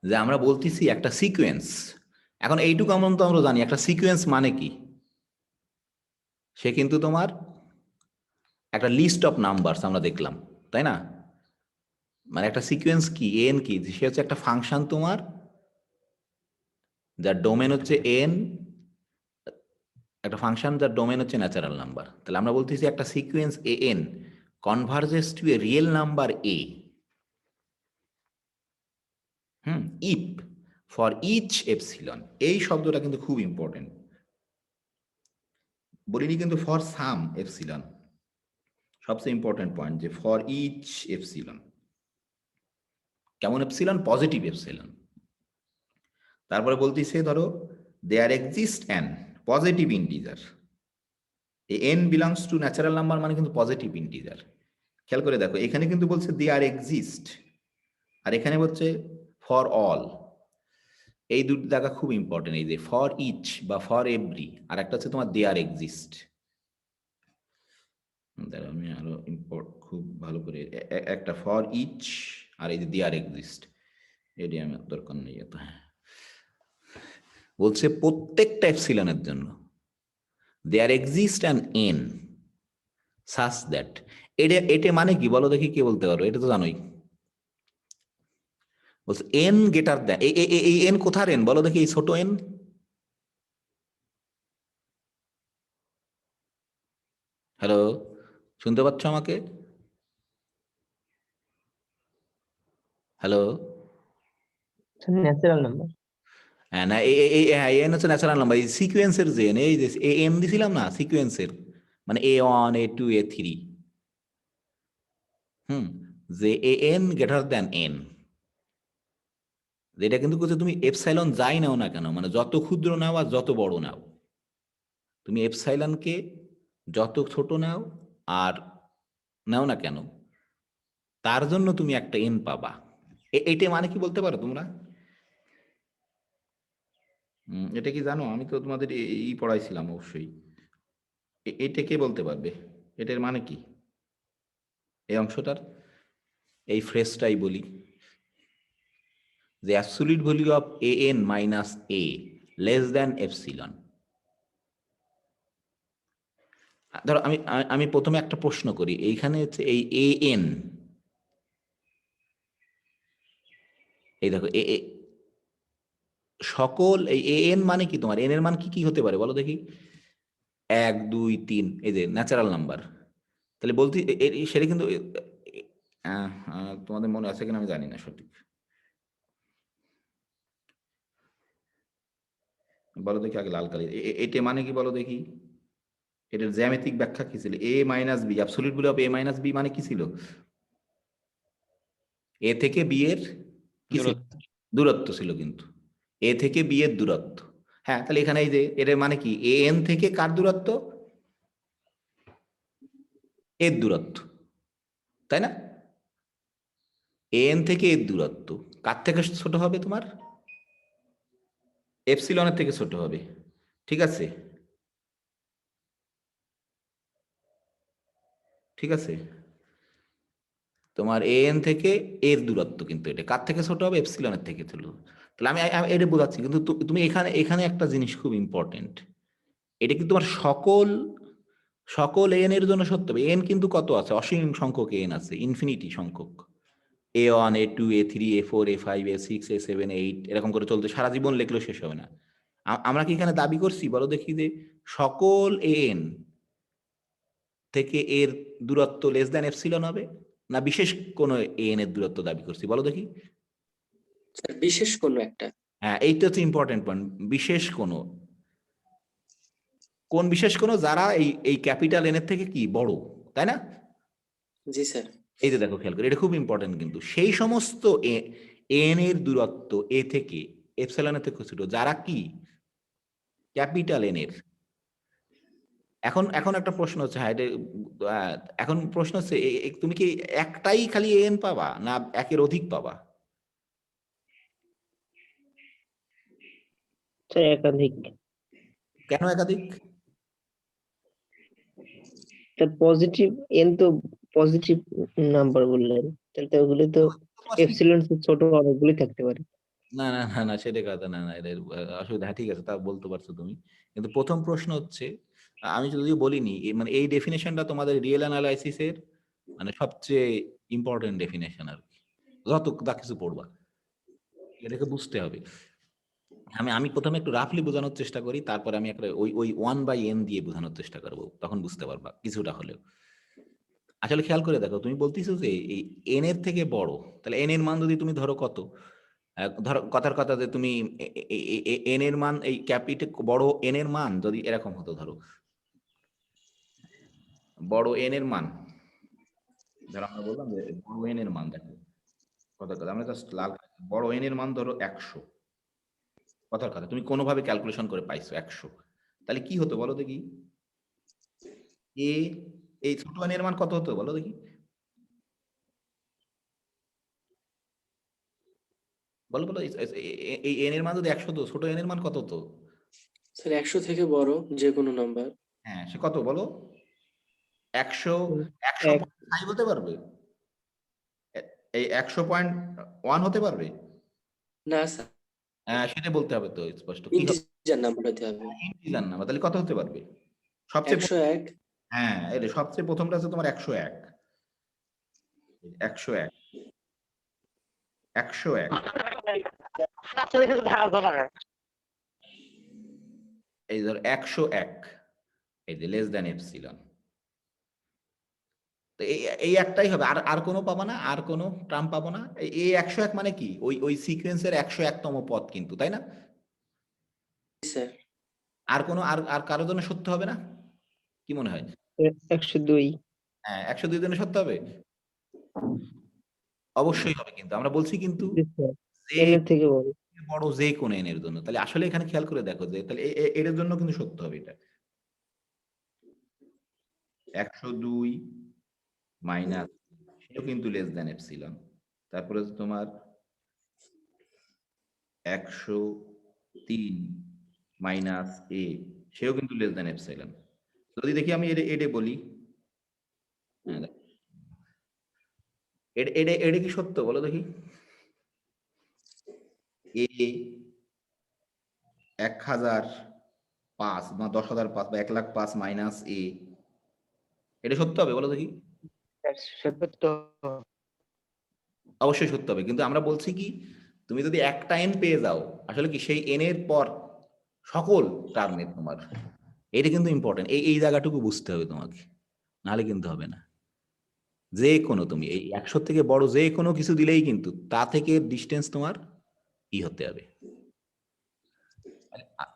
যে আমরা বলতেছি একটা সিকোয়েন্স। এখন এইটুকু আমরা তো আমরা জানি একটা সিকোয়েন্স মানে কি, সে কিন্তু তোমার একটা লিস্ট অফ নাম্বারস আমরা দেখলাম, তাই না? মানে একটা সিকোয়েন্স কি, এন কি, সে হচ্ছে একটা ফাংশন তোমার, যার ডোমেন হচ্ছে এন, একটা ফাংশন যার ডোমেন হচ্ছে ন্যাচারাল নাম্বার। তাহলে আমরা বলতেছি একটা sequence a n converges to a real number a, if for each epsilon. এই শব্দটা কিন্তু খুব ইম্পর্টেন্ট, বলিনি কিন্তু ফর সাম এপসিলন, সবচেয়ে ইম্পর্টেন্ট পয়েন্ট, যে ফর ইচ এপসিলন। কেমন এপসিলন? Positive epsilon. তারপরে বলতেছে ধরো there exist an positive integer, n belongs to natural number মানে কিন্তু পজিটিভ ইন্টিজার। খেয়াল করে দেখো, এখানে কিন্তু বলছে দেয়ার এক্সিস্ট, আর এখানে বলছে ফর অল। এই দুটি জায়গা খুব ইম্পর্টেন্ট, এই যে ফর ইচ বা ফর এভরি, আর একটা হচ্ছে তোমার দেয়ার এক্সিস্ট। আমি আরো খুব ভালো করে, একটা ফর ইচ আর এই যে দেয়ার এক্সিস্ট, এটি আমি দরকার নেই এত। হ্যাঁ, বলছে প্রত্যেকটা এপসিলনের জন্য there exist an n such that. এটা মানে কি বলো দেখি, কে বলতে পারো? এটা তো জানোই, বলছে এন গ্রেটার দ্যান, এই এন কোথার এন বলো দেখি, এই ছোট এন। হ্যালো, শুনতে পাচ্ছ আমাকে? Hello, natural number. হ্যাঁ না, এন হচ্ছে ন্যাচারাল নাম্বার, এই সিকোয়েন্সের যে এন, এই যে এন দিছিলাম না সিকোয়েন্সের, মানে A1 A2 A3, যে এন গ্রেটার দ্যান এন, যেটা কিন্তু তুমি এপসাইলন যাই নাও না কেন, মানে যত ক্ষুদ্র নাও আর যত বড় নাও, তুমি এপসাইলনকে যত ছোট নাও আর নাও না কেন, তার জন্য তুমি একটা এন পাবা। এইটা মানে কি বলতে পারো তোমরা? এটা কি জানো? আমি তো তোমাদের এই পড়াইছিলাম অবশ্যই। এটা কে বলতে পারবে এটার মানে কি? এই অংশটার এই ফ্রেজটাই বলি, যে absolute value of A N minus A less than epsilon. ধরো আমি প্রথমে একটা প্রশ্ন করি, এইখানে হচ্ছে এই এ এন, এই দেখো সকল এই এন মানে কি, তোমার এন এর মান কি কি হতে পারে বলো দেখি? 1 2 3, এই যে ন্যাচারাল নাম্বার। তাহলে বলতে সেটা কিন্তু তোমাদের মনে আছে কিনা আমি জানি না সঠিক, বলো দেখি আগে লাল কালি। এটা মানে কি বলো দেখি? এটার জ্যামিতিক ব্যাখ্যা কি ছিল? এ মাইনাস বি, অ্যাবসলিউট বলে এ মাইনাস বি মানে কি ছিল? এ থেকে বি এর কি ছিল? দূরত্ব ছিল কিন্তু, এ থেকে বি এর দূরত্ব। হ্যাঁ, তাহলে এখানে এই যে এর মানে কি, এ এন থেকে কার দূরত্ব? এর দূরত্ব, তাই না? এ এন থেকে এর দূরত্ব কার থেকে ছোট হবে? তোমার এপসিলনের থেকে ছোট হবে, ঠিক আছে? ঠিক আছে, তোমার এ এন থেকে এর দূরত্ব কিন্তু এটা কার থেকে ছোট হবে? এপসিলনের থেকে ছোট। তাহলে আমি এটা বোঝাচ্ছি, কিন্তু তুমি এখানে এখানে একটা জিনিস খুব ইম্পর্টেন্ট, এটা কিন্তু তোমার সকল সকল এন এর জন্য সত্য হবে। এন কিন্তু কত আছে? অসীম সংখ্যক এন আছে, ইনফিনিটি সংখ্যক। A1 A2 A3 A4 A5 A6 A7 A8 এরকম করে চলতে সারা জীবন লিখলেও শেষ হবে না। আমরা কি এখানে দাবি করছি বলো দেখি যে সকল এন থেকে এর দূরত্ব লেস দ্যান এপসিলন হবে, না বিশেষ কোন এন এর দূরত্ব দাবি করছি বলো দেখি? স্যার বিশেষ কোনো একটা। হ্যাঁ, এইটা হচ্ছে ইম্পর্টেন্ট পয়েন্ট। বিশেষ কোন, কোন বিশেষ কোন? যারা এই ক্যাপিটাল এন এর থেকে কি বড়, তাই না? জি স্যার। এই যে দেখো, খেয়াল করে, এটা খুব ইম্পর্টেন্ট কিন্তু। সেই সমস্ত এন এর দূরত্ব এ থেকে এপসিলনের থেকে ছোট যারা কি ক্যাপিটাল এন এর। এখন এখন একটা প্রশ্ন হচ্ছে, হ্যাঁ এখন প্রশ্ন হচ্ছে তুমি কি একটাই খালি এন পাবা, না একের অধিক পাবা? স্যার একাধিক। কেন একাধিক? স্যার পজিটিভ এন তো পজিটিভ নাম্বার বললেন, তাহলে তো ওগুলো তো এপসিলন ছোট অনেকগুলি থাকতে পারে। না না না না, সেটা কথা না, না এদের অসুবিধা। হ্যাঁ, ঠিক আছে, তা বলতে পারছো তুমি, কিন্তু প্রথম প্রশ্ন হচ্ছে, আমি যদিও বলিনি, মানে এই ডেফিনেশনটা তোমাদের রিয়েল অ্যানালাইসিসের মানে সবচেয়ে ইম্পর্টেন্ট ডেফিনেশন আর কি, যত যা কিছু পড়বা এটাকে বুঝতে হবে। আমি আমি প্রথমে একটু রাফলি বোঝানোর চেষ্টা করি, তারপরে আমি একটা ওই 1/n দিয়ে বোঝানোর চেষ্টা করবো, তখন বুঝতে পারবা কিছুটা হলেও। আসলে খেয়াল করে দেখো, তুমি বলতেছো যে এই এন এর থেকে বড়, তাহলে এন এর মান যদি তুমি ধরো কত, ধরো কথার কথা যে তুমি এন এর মান, এই ক্যাপিটাল বড় এন এর মান যদি এরকম হতো, ধরো বড় এন এর মান, ধরো আমরা বললাম যে বড় এন এর মান, দেখো কথার কথা আমরা জাস্ট লাল, বড় এন এর মান ধরো 100, কথার কথা তুমি কোনোভাবে ক্যালকুলেশন করে পাইছো 100, তাহলে কি হতো বলো দেখি? এ এই ছোট এন এর মান কত হতো বলো দেখি? বলো বলো, এই এন এর মান যদি 100 হতো, ছোট এন এর মান কত হতো? স্যার 100 থেকে বড় যে কোনো নাম্বার। হ্যাঁ, সে কত বলো? 100, এক 100.5 হতে পারবে? এই 100.1 হতে পারবে? না স্যার, হ্যাঁ, সেটা বলতে হবে তো স্পষ্ট কি হবে। ইন্টিজার নাম্বার হতে হবে। ইন্টিজার নাম্বার, তাহলে কত হতে পারবে সবচেয়ে 101। হ্যাঁ, এটা সবচেয়ে প্রথমটা আছে তোমার 101, 101, 101, এই ধর 101, এই যে লেস দ্যান এপসিলন। তো এই একটাই হবে, আর আর কোনো পাবো না, আর কোনো টার্ম পাবো না। এই 101 মানে কি, ওই সিকোয়েন্সের 101তম পদ কিন্তু, তাই না? স্যার আর কোনো আর আর কারোর জন্য সত্য হবে না, কি মনে হয়? 102। হ্যাঁ, 102 জন্য সত্য হবে, অবশ্যই হবে। কিন্তু আমরা বলছি কিন্তু যে এন এর থেকে বড়। বড় যে কোন এন এর জন্য, তাহলে আসলে এখানে খেয়াল করে দেখো যে তাহলে এর জন্য কিন্তু সত্য হবে এটা। 102 মাইনাস, সেটাও কিন্তু লেস দ্যান এপসিলন। তারপরে হচ্ছে তোমার 103 মাইনাস এ, সেও কিন্তু লেস দ্যান এপসিলন। যদি দেখি আমি এটা বলি, হ্যাঁ এটা কি সত্য বলো দেখি? এ 1005 বা 10,005 বা 1,05,000 মাইনাস এ, এটা সত্য হবে বলো দেখি? সত্য। অবশ্যই সত্য হবে, কিন্তু আমরা বলছি কি তুমি যদি একটা এন পেয়ে যাও, আসলে কি সেই এন এর পর সকল টার্মে তোমার, এটা কিন্তু ইম্পর্টেন্ট, এই জায়গাটুকু বুঝতে হবে তোমাকে, নাহলে কিন্তু হবে না। যে কোনো তুমি এই 100 থেকে বড় যে কোনো কিছু দিলেই কিন্তু তা থেকে ডিস্টেন্স তোমার হতে হবে।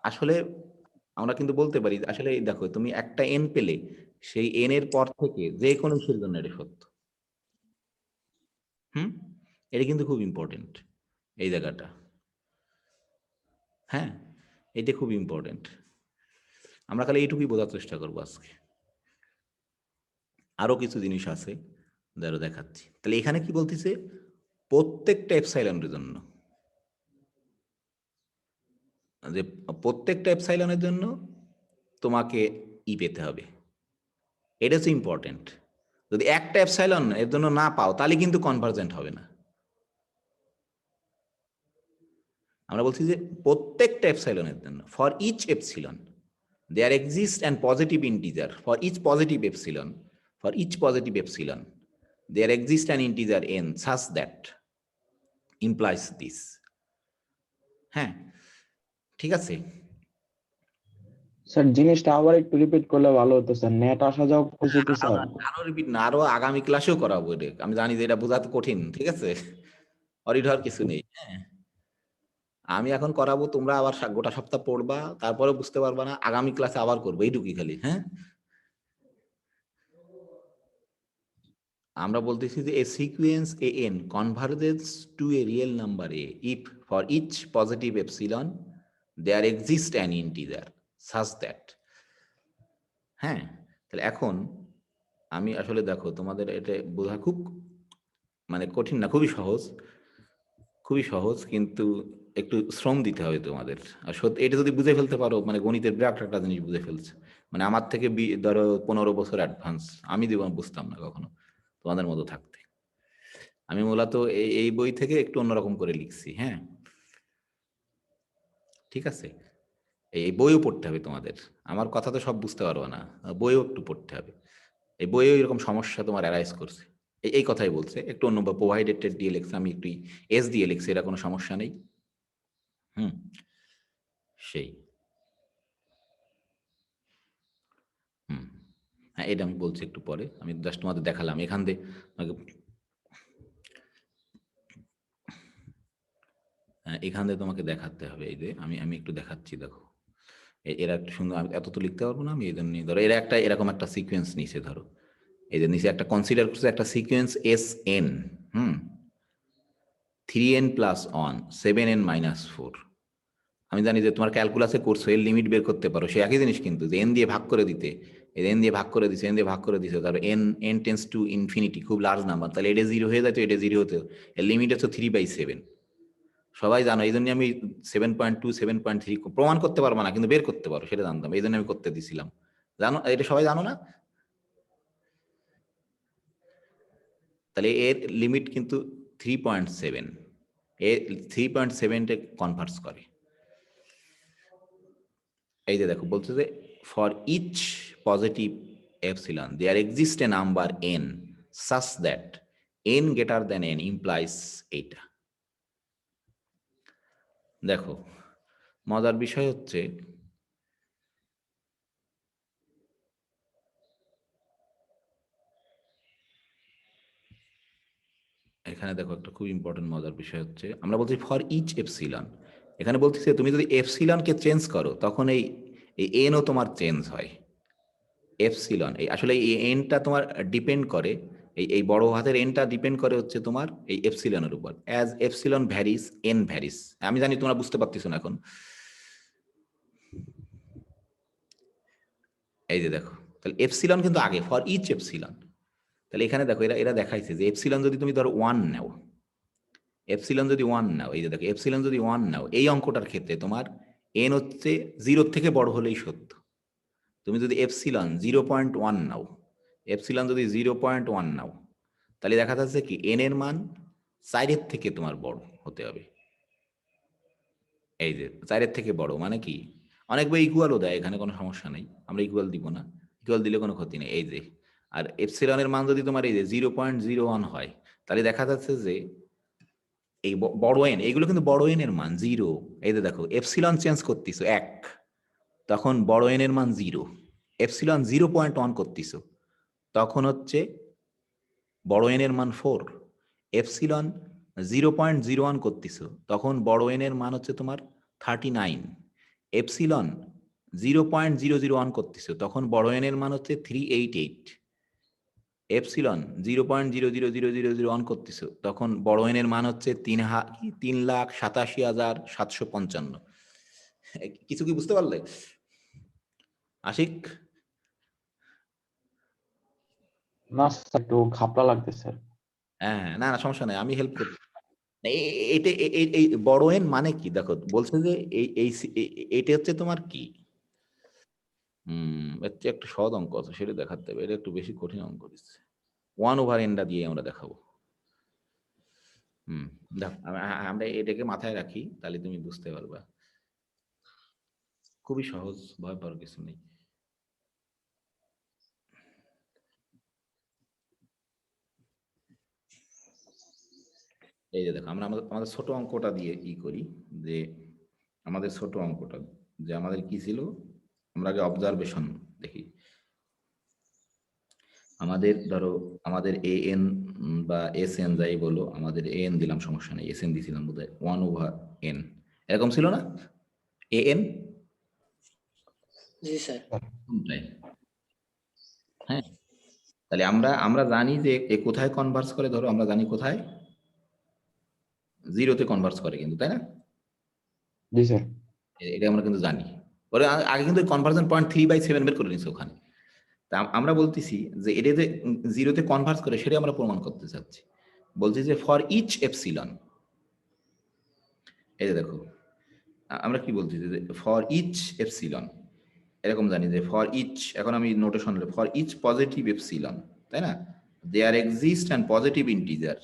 আসলে আমরা কিন্তু বলতে পারি আসলে দেখো তুমি একটা এন পেলে সেই এন এর পর থেকে যে কোনো কিছুর জন্য এটা সত্য। এটা কিন্তু খুব ইম্পর্টেন্ট এই জায়গাটা। হ্যাঁ, এটা খুব ইম্পর্টেন্ট। আমরা খালি এইটুকুই বোঝার চেষ্টা করবো আজকে। আরো কিছু জিনিস আছে যারা দেখাচ্ছি। তাহলে এখানে কি বলতেছে, প্রত্যেকটা এপসাইলনের জন্য, যে প্রত্যেকটা এপসাইলনের জন্য তোমাকে পেতে হবে, এটা হচ্ছে ইম্পর্টেন্ট। যদি একটা এপসাইলন এর জন্য না পাও তাহলে কিন্তু কনভার্জেন্ট হবে না। আমরা বলছি যে প্রত্যেকটা এপসাইলনের জন্য, for each epsilon there exists an positive integer, for each positive epsilon, for each positive epsilon there exists an integer n such that implies this. হ্যাঁ, ঠিক আছে। স্যার জিনিসটা আবার একটু রিপিট করলে ভালো হতো স্যার, নেট আসা যাওয়া করছি তো স্যার। আরো রিপিট না, আরো আগামী ক্লাসেও করাবো এটা, আমি জানি যে এটা বোঝাতে কঠিন, ঠিক আছে, অরিড হওয়ার কিছু নেই। হ্যাঁ, আমি এখন করাবো, তোমরা আবার গোটা সপ্তাহ পড়বা, তারপরে বুঝতে পারবা না, আগামী ক্লাসে আবার করবো, এইটুকুই খালি। হ্যাঁ, আমরা বলতেছি যে a sequence an converges to a real number a if for each positive epsilon there exists an integer such that। হ্যাঁ, তাহলে এখন আমি আসলে দেখো তোমাদের এটা বোঝা খুব মানে কঠিন না, খুবই সহজ, খুবই সহজ, কিন্তু একটু শ্রম দিতে হবে তোমাদের। আর সত্যি এটা যদি বুঝে ফেলতে পারো, মানে গণিতের বিরাট একটা জিনিস বুঝে ফেলছে, মানে আমার থেকে ধরো 15 বছর অ্যাডভান্স, আমি বুঝতাম না কখনো তোমাদের মতো থাকতে। আমি মূলত এই বই থেকে একটু অন্যরকম করে লিখছি। হ্যাঁ, ঠিক আছে, এই বইও পড়তে হবে তোমাদের, আমার কথা তো সব বুঝতে পারবো না, বইও একটু পড়তে হবে। এই বইও এরকম সমস্যা তোমার অ্যারাইজ করছে, এই কথাই বলছে, একটু অন্য প্রোভাইডেড দিয়ে লিখছে, আমি একটু এস দিয়ে লিখছি, এটা কোনো সমস্যা নেই। সেই হ্যাঁ, এটা আমি বলছি একটু পরে, আমি জাস্ট তোমাদের দেখালাম এখান দিয়ে। এখান দিয়ে তোমাকে দেখাতে হবে, এই যে আমি একটু দেখাচ্ছি, দেখো এরা একটু সুন্দর, আমি এত তো লিখতে পারবো না, আমি এই জন্য ধরো এরা একটা এরকম একটা সিকোয়েন্স নিচে, ধরো এই যে নিচে একটা কনসিডার করছে একটা sequence S N 3n + 1 7n - 4। আমি জানি যে তোমার ক্যালকুলাসে করছো, এর লিমিট বের করতে পারো, সে একই জিনিস কিন্তু, যে এন দিয়ে ভাগ করে দিতে, এন দিয়ে ভাগ করে দিছে, এন দিয়ে ভাগ করে দিছে, তারপর এন টেন্স টু ইনফিনিটি, খুব লার্জ নাম্বার, তাহলে এটা 0 হয়ে যায়, তো এটা 0 হতে, এর লিমিট হচ্ছে 3/7। সবাই জানো, এই জন্য আমি 7.2 7.3 প্রমাণ করতে পারবো না, কিন্তু বের করতে পারো, সেটা জানতাম, এই জন্য আমি করতে দিছিলাম। জানো, এটা সবাই জানো না? তাহলে এর লিমিট কিন্তু 3.7, এ 3.7 কনভার্স করে। এই যে দেখো বলছে যে for each positive epsilon there exist a number n such that n greater than n implies এইটা। দেখো মজার বিষয় হচ্ছে, এখানে দেখো একটা খুব ইম্পর্টেন্ট মজার বিষয় হচ্ছে, আমরা বলছি ফর ইচ এপসিলন, এখানে বলতেছে তুমি যদি এপসিলনকে চেঞ্জ করো তখন এই এনও তোমার চেঞ্জ হয়। এপসিলন এই আসলে এই এনটা তোমার ডিপেন্ড করে, এই বড় হাতের এনটা ডিপেন্ড করে হচ্ছে তোমার এই এপসিলনের উপর। As epsilon varies N varies. আমি জানি তোমরা বুঝতে পারতেছো না এখন, এই যে দেখো, তাহলে এপসিলন কিন্তু আগে, ফর ইচ এপসিলন। তাহলে এখানে দেখো এরা দেখাইছে যে এপসিলন যদি তুমি ধরো 1 নাও, এপসিলন যদি 1 নাও, এই যে দেখো এপসিলন যদি 1 নাও, এই অঙ্কটার ক্ষেত্রে তোমার এন হচ্ছে 0 থেকে বড় হলেই সত্য। তুমি যদি এপসিলন 0.1 নাও, এপসিলন যদি 0.1 নাও, তাহলে দেখা যাচ্ছে কি এন এর মান 4 থেকে তোমার বড় হতে হবে। এই যে 4 থেকে বড় মানে কি, অনেক বই ইকুয়ালও দেয়, এখানে কোনো সমস্যা নেই, আমরা ইকুয়াল দিব না, ইকুয়াল দিলে কোনো ক্ষতি নেই। এই যে আর এপসিলনের মান যদি তোমার এই যে 0.01 হয়, তাহলে দেখা যাচ্ছে যে এই বড় এন, এইগুলো কিন্তু বড় এন এর মান 0। এই যে দেখো এপসিলন চেঞ্জ করতেছো 1, তখন বড় এন এর মান 0। এপসিলন 0.1 করতেছো, তখন হচ্ছে বড় এন এর মান 4। এপসিলন 0.01 করতেছো, তখন বড় এন এর মান হচ্ছে তোমার 39। এপসিলন 0.001 করতেছো, তখন বড় এন এর মান হচ্ছে 388। এপসিলন 0.000001 করতেছো, তখন বড় এন এর মান হচ্ছে 3,87,755। কিছু কি বুঝতে পারলে আশিক? না স্যার, একটু ঘাপলা লাগতেছে। হ্যাঁ, না না সমস্যা নাই, আমি হেল্প করছি। এটা এই বড় এন মানে কি দেখো, বলছে যে এটা হচ্ছে তোমার কি, এর চেয়ে একটা সহজ অঙ্ক আছে সেটা দেখাতে হবে, এটা একটু বেশি কঠিন অঙ্ক দিচ্ছে। 1/n দিয়ে আমরা দেখাবো। দেখো আমরা এটাকে মাথায় রাখি, তাহলে তুমি বুঝতে পারবা। খুবই সহজ, ভয় পাওয়ার কিছু নেই। এই যে দেখো আমরা আমাদের ছোট অঙ্কটা দিয়ে করি, যে আমাদের ছোট অঙ্কটা যে আমাদের কি ছিল, আমরা আগে অবজারভেশন দেখি। আমাদের ধরো আমাদের এ এন বা এস এন যাই বলো, আমাদের এ এন দিলাম, সমস্যা নেই, এস এন দিয়েছিলাম বোধহয় 1/n, এরকম ছিল না এ এন? G sir. হ্যাঁ, তাহলে আমরা আমরা জানি যে এ কোথায় কনভার্স করে, ধরো আমরা জানি কোথায়, 0-তে কনভার্স করে কিন্তু, তাই না? জি স্যার। এটা আমরা কিন্তু জানি। ওরা আগে কিন্তু কনভার্সন পয়েন্ট 3/7 বের করে নিচ্ছে ওখানে। তা আমরা বলতেছি যে এটা যে 0-তে কনভার্স করে সেটা আমরা প্রমাণ করতে চাচ্ছি। বলছি যে ফর ইচ এপসিলন, এই যে দেখো আমরা কি বলছি যে ফর ইচ এপসিলন, এরকম জানি যে ফর ইচ, এখন আমি notation for each positive epsilon, তাই না? There exist and positive integer,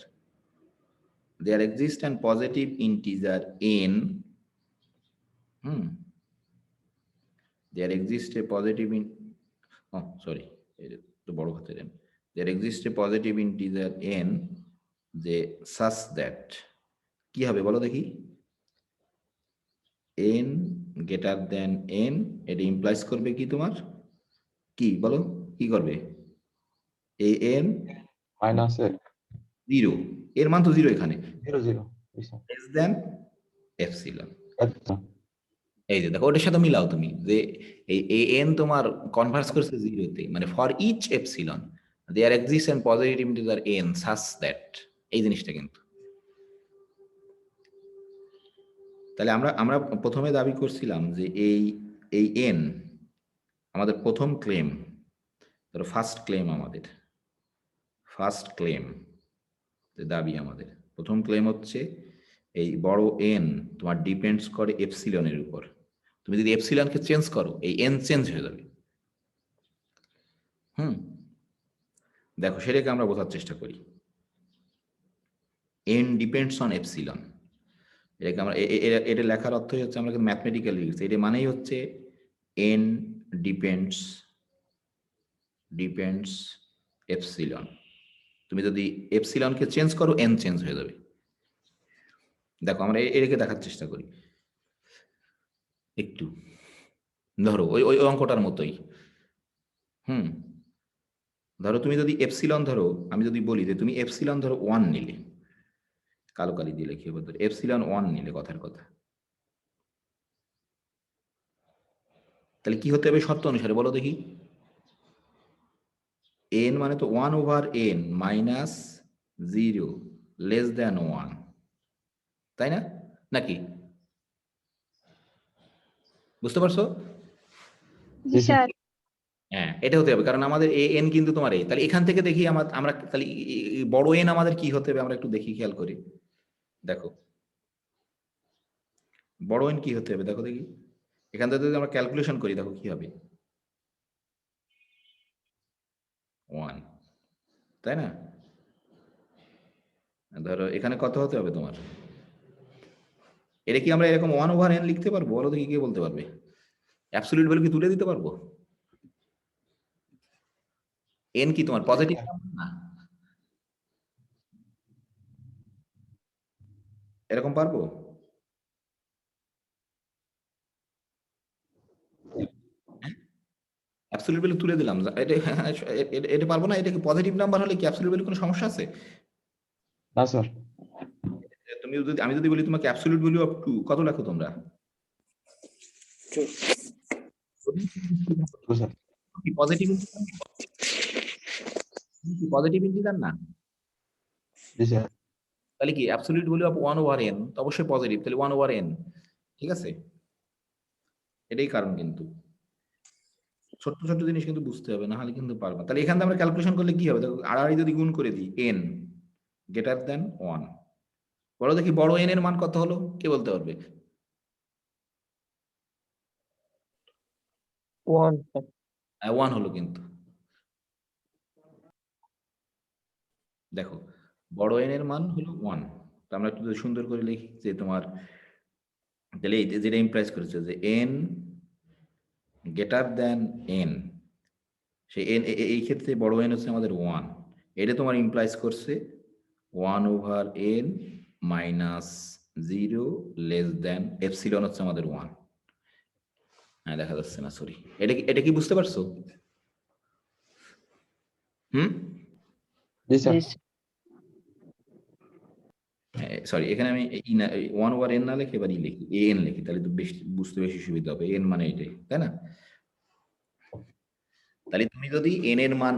there exist an positive integer n, there exists a positive in, oh sorry, তো বড় হাতের n, there exists a positive integer n, যে such that কি হবে বলো দেখি, n greater than n, এটা ইমপ্লাইজ করবে কি তোমার, কি বলো কি করবে, an -0 0, এর মান তো 0 এখানে, 0 0। জি স্যার। less than epsilon। আচ্ছা। এই যে দেখো ওটার সাথে মিলাও তুমি, যে এই এন তোমার কনভার্স করছে 0-তে, মানে for each epsilon there exist and positive integer n such that, এই জিনিসটা কিন্তু। তাহলে আমরা আমরা প্রথমে দাবি করছিলাম যে এই এন আমাদের প্রথম ক্লেম, ধরো ফার্স্ট ক্লেম, আমাদের ফার্স্ট ক্লেম দাবি, আমাদের প্রথম ক্লেম হচ্ছে এই বড় এন তোমার ডিপেন্ডস করে এপসিলনের উপর। তুমি যদি এপসিলনকে চেঞ্জ করো এই এন চেঞ্জ হয়ে যাবে। দেখো সেটাকে আমরা বোঝার চেষ্টা করি, এন ডিপেন্ডস অন এপসিলন, এটাকে আমরা এটা লেখার অর্থই হচ্ছে, আমরা কিন্তু ম্যাথমেটিক্যালি লিখছি, এটা মানেই হচ্ছে এন ডিপেন্ডস এপসিলন। তুমি যদি এপসিলনকে চেঞ্জ করো এন চেঞ্জ হয়ে যাবে। দেখো আমরা এটাকে দেখার চেষ্টা করি একটু, ধরো ওই ওই অঙ্কটার মতোই। ধরো তুমি যদি এপসিলন ধরো, আমি যদি বলি যে তুমি এপসিলন ধরো 1 নিলে, কালো কালি দিয়ে লিখে বলতো এপসিলন 1 নিলে, কথার কথা, তাহলে কি হতে হবে শর্ত অনুসারে বলো দেখি, এন মানে তো 1/n মাইনাস 0 লেস দ্যান 1, তাই না নাকি? বুঝতে পারছো? জি স্যার। হ্যাঁ এটা হতে হবে, কারণ আমাদের এন কিন্তু তোমার এই, তাহলে এখান থেকে দেখি আমরা তাহলে বড় এন আমাদের কি হতে হবে, আমরা একটু দেখি, খেয়াল করি। দেখো বড় এন কি হতে হবে দেখো দেখি, এখান থেকে যদি আমরা ক্যালকুলেশন করি দেখো কি হবে, 1, তাই না? ধরো এখানে কত হতে হবে তোমার, এটা কি আমরা এরকম 1/n লিখতে পারবো বলো দেখি, কে বলতে পারবে? অ্যাবসলিউট ভ্যালু কি তুলে দিতে পারবো? এন কি তোমার পজিটিভ না? এরকম পারবো? অ্যাবসলিউট ভ্যালু তুলে দিলাম, এটা পারবো না? এটা কি পজিটিভ নাম্বার হলে কি অ্যাবসলিউট ভ্যালু কোনো সমস্যা আছে? না স্যার। তুমি যদি, আমি যদি বলি তোমাকে অ্যাবসলিউট ভ্যালু অফ 2 কত লেখো তোমরা? স্যার কি পজিটিভ ইন্টিজার না? জি স্যার। তাহলে কি অ্যাবসলিউট ভ্যালু অফ 1/n তো অবশ্যই পজিটিভ, তাহলে 1/n, ঠিক আছে? এটাই কারণ। কিন্তু ছোট্ট ছোট্ট জিনিস কিন্তু বুঝতে হবে, না হলে কিন্তু পারবো না। তাহলে এখান থেকে আমরা ক্যালকুলেশন করলে কি হবে? দেখো, আড়াআড়ি যদি গুণ করে দিই n গ্রেটার দেন 1, বলো দেখি বড় n এর মান কত হলো, কে বলতে পারবে? 1 1 হলো। কিন্তু দেখো, বড় n এর মান হলো 1, তো আমরা একটু যদি সুন্দর করে লিখি যে তোমার, তাহলে এই যেটা ইমপ্লাইজ করেছে যে n গ্রেটার দেন n, সেই n এই ক্ষেত্রে বড় n হচ্ছে আমাদের 1, এটা তোমার ইমপ্লাইজ করছে 1/n minus 0 less than epsilon হচ্ছে আমাদের 1। হ্যাঁ, দেখা যাচ্ছে না, সরি। এটা কি বুঝতে পারছো? জি স্যার। সরি, এখানে আমি 1/n না লিখে এবার লিখি an লিখি, তাহলে তো বেশি বুঝতে বেশি সুবিধা হবে। n মানে এটাই, তাই না? তাহলে তুমি যদি n এর মান,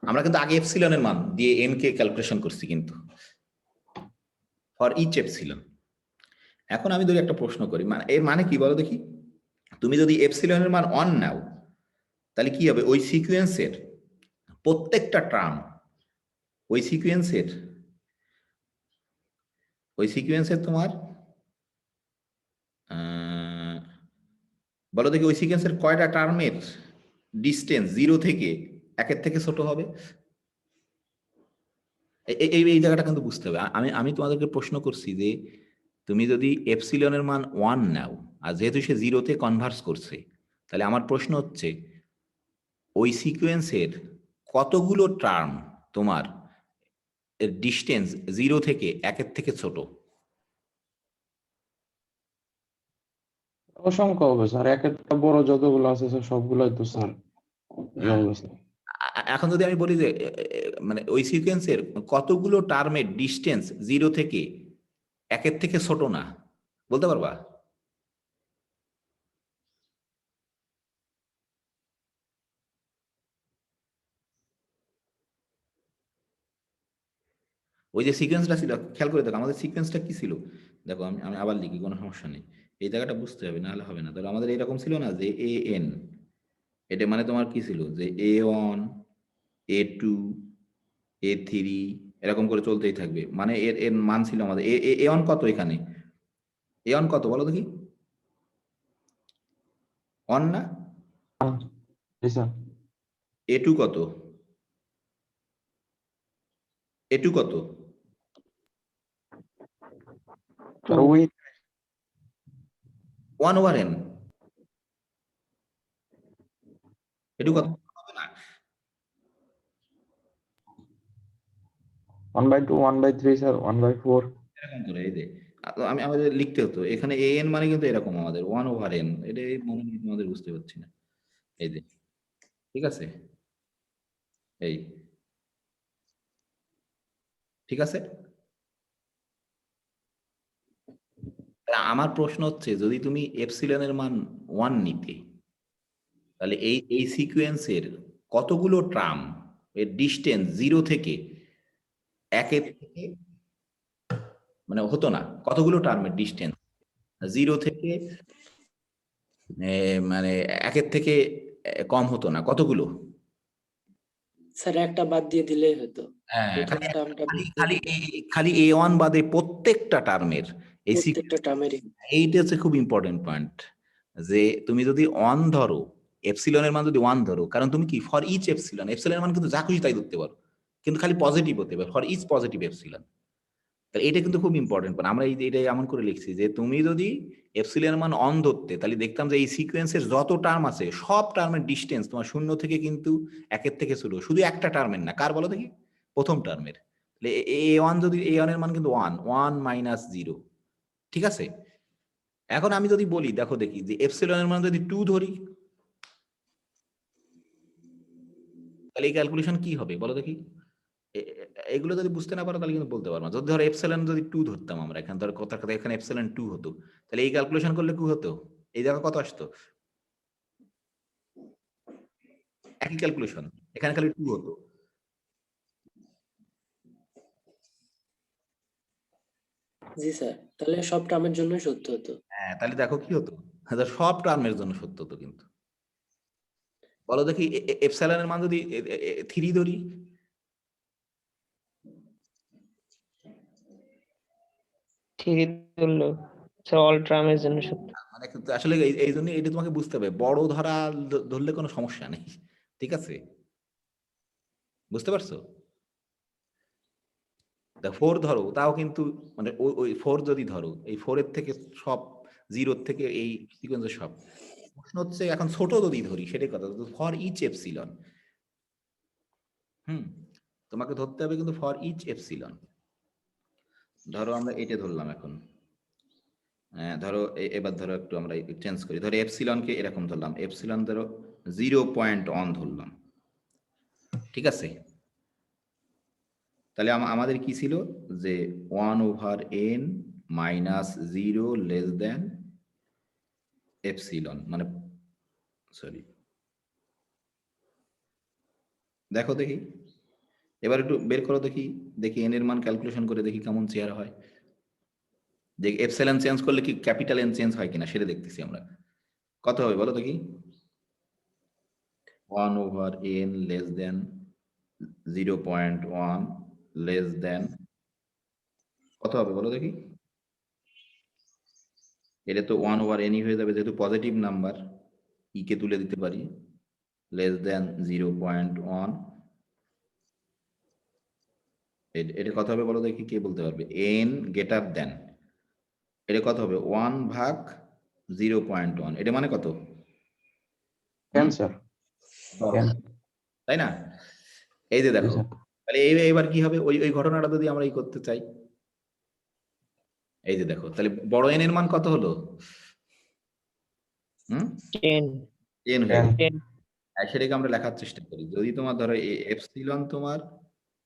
আমরা কিন্তু আগে এপসিলনের মান দিয়ে n কে ক্যালকুলেশন করছি কিন্তু ফর ইচ এপসিলন। এখন আমি যদি একটা প্রশ্ন করি, মানে এর মানে কি বলো দেখি? তুমি যদি এপসিলনের মান 1 নাও, তাহলে কি হবে? ওই সিকোয়েন্সের প্রত্যেকটা টার্ম, ওই সিকোয়েন্সের তোমার বলো দেখি, ওই সিকোয়েন্সের কয়টা টার্মের ডিস্টেন্স 0 থেকে 1 থেকে ছোট হবে? এই জায়গাটা কিন্তু বুঝতে হবে। আমি তোমাদেরকে প্রশ্ন করছি যে তুমি যদি এপসিলনের মান 1 নাও, আর যেহেতু সে 0-তে কনভার্স করছে, তাহলে আমার প্রশ্ন হচ্ছে ওই সিকোয়েন্সের কতগুলো টার্ম তোমার ডিস্টেন্স 0 থেকে 1 থেকে ছোট? অসংখ্য হবে স্যার, এক একটা বড় যতগুলো আছে স্যার সবগুলোই তো স্যার এই অবস্থা। এখন যদি আমি বলি যে মানে ওই সিকোয়েন্সের কতগুলো টার্মের ডিস্টেন্স 0 থেকে 1 থেকে ছোট না, বলতে পারবা? ওই যে সিকোয়েন্সটা ছিল, খেয়াল করে দেখো আমাদের সিকোয়েন্সটা কি ছিল। দেখো, আমি আমি আবার লিখি, কোনো সমস্যা নেই। এই জায়গাটা বুঝতে হবে, নাহলে হবে না। ধরো আমাদের এরকম ছিল না যে an, এটা মানে তোমার কি ছিল যে a1 a2 a3 এরকম করে চলতেই থাকবে। মানে এর এর মান ছিল আমাদের a1 কত? এখানে a1 কত বলো দেখি? 1 না? জি স্যার। a2 কত? a2 কত? স্যার ওই 1/n। a2 কত হবে না? 1/2 1/3 স্যার 1/4। এরকম করে এই যে আমি আমাদের লিখতে হতো এখানে an মানে কিন্তু এরকম আমাদের 1/n, এটা মনে হয় তোমাদের বুঝতে পারছি না। এই যে, ঠিক আছে, এই ঠিক আছে। আমার প্রশ্ন হচ্ছে যদি তুমি এপসিলনের মান 1 নিতে, তাহলে এই সিকোয়েন্সের কতগুলো টার্ম এর ডিস্টেন্স 0 থেকে 1 থেকে, মানে হতো না, কতগুলো টার্মের ডিস্টেন্স 0 থেকে মানে 1 থেকে কম হতো না, কতগুলো? স্যার একটা বাদ দিয়ে দিলেই হতো, হ্যাঁ, প্রথম টার্মটা খালি a1 বাদে প্রত্যেকটা টার্মের এই প্রত্যেকটা টার্মেরই। এইটা হচ্ছে খুব ইম্পর্টেন্ট পয়েন্ট, যে তুমি যদি 1 ধরো, এপসিলনের মান যদি 1 ধরো, কারণ তুমি কি ফর ইচ এপসিলনের মান কিন্তু যা খুশি তাই ধরতে পারো, কিন্তু খালি পজিটিভ হতে পারে, ফর ইচ পজিটিভ এপসিলন। তাহলে এটা কিন্তু খুব ইম্পর্টেন্ট পয়েন্ট। আমরা এটা এমন করে লিখছি যে তুমি যদি এপসিলনের মান 1 ধরতে, তাহলে দেখতাম যে এই সিকোয়েন্সের যত টার্ম আছে সব টার্মের ডিস্টেন্স তোমার 0 থেকে কিন্তু 1 থেকে ছোট, শুধু একটা টার্মের না, কার বলো দেখি? প্রথম টার্মের। a1 যদি a1 এর মান কিন্তু 1 1 - 0, ঠিক আছে, এখন আমি যদি বলি দেখো দেখি যে এপসিলনের মান যদি 2 ধরি তাহলে এই ক্যালকুলেশন কি হবে বলো দেখি। এগুলো যদি বুঝতে না পারো তাহলে কিন্তু বলতে পারবো না। যদি ধরো এপসিলন যদি 2 ধরতাম আমরা, এখানে ধরো কথা কথা এখানে এপসিলন 2 হতো, তাহলে এই ক্যালকুলেশন করলে কি হতো, এই জায়গা কত আসতো, একই ক্যালকুলেশন, এখানে খালি 2 হতো। জি স্যার, তাহলে সব টার্মের জন্য সত্য হতো। হ্যাঁ, তাহলে দেখো কি হতো, সব টার্মের জন্য সত্য হতো। কিন্তু বলো দেখি এপসিলনের মান যদি 3 ধরি, ঠিকই ধরলো স্যার, অল টার্মের জন্য সত্য। মানে কিন্তু আসলে এই জন্য এটা তোমাকে বুঝতে হবে, বড় ধরা ধরলে কোনো সমস্যা নেই, ঠিক আছে, বুঝতে পারছো। 4 ধরো তাও কিন্তু মানে ওই 4 যদি ধরো, এই 4 এর থেকে সব 0 থেকে এই সিকোয়েন্সের সব, প্রশ্ন হচ্ছে এখন ছোট যদি ধরি সেটাই কথা, ফর ইচ এপসিলন, তোমাকে ধরতে হবে কিন্তু ফর ইচ এপসিলন। ধরো আমরা এটা ধরলাম এখন, ধরো এবার ধরো একটু আমরা চেঞ্জ করি, ধরো এপসিলনকে এরকম ধরলাম, এপসিলন ধরো 0.1 ধরলাম, ঠিক আছে। তাহলে আমাদের কি ছিল যে 1/n minus 0 less than epsilon, মানে সরি দেখো দেখি, এবার একটু বের করো দেখি, দেখি এন এর মান ক্যালকুলেশন করে দেখি কেমন চেয়ার হয়, যে এপসিলন চেঞ্জ করলে কি ক্যাপিটাল এন চেঞ্জ হয় কিনা সেটা দেখতেছি আমরা। কত হবে বলো দেখি, 1/n less than 0.1 less than কত হবে বলো দেখি। এটা তো 1/n হয়ে যাবে, যেহেতু পজিটিভ নাম্বার ই কে তুলে দিতে পারি, লেস দেন 0.1, এটা কত হবে বলো দেখি, কে বলতে পারবে, এন গ্রেটার দেন, এটা কত হবে 1/0.1, এটা মানে কত, ক্যান্সার, তাই না। এই যে জি দেখো, স্যার। তাহলে এবার কি হবে, ওই ওই ঘটনাটা যদি আমরা এই করতে চাই, এই যে দেখো তাহলে বড় এন এর মান কত হলো, 10 10 হয়ে গেল। 10 সেটাকে আমরা লেখার চেষ্টা করি, যদি তোমার ধরো এপসিলন তোমার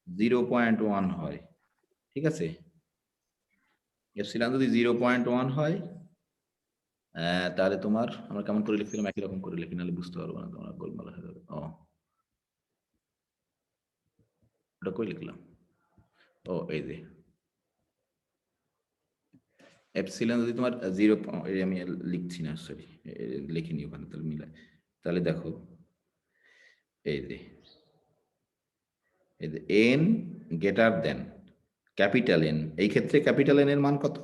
0.1 হয়, ঠিক আছে, এপসিলন যদি 0.1 হয়, তাহলে তোমার আমরা কেমন করে লিখছিলাম, একই রকম করে লিখি, নাহলে বুঝতে পারবো না, তোমরা গোলমাল হয়ে যাবে। ওটা কই লিখলাম, এই যে এপসিলন যদি তোমার 0, আমি লিখছি না সরি, লিখিনি ওখানে, তাহলে মিলাই, তাহলে দেখো এই যে N greater than capital N, এই ক্ষেত্রে ক্যাপিটাল এন এর মান কত,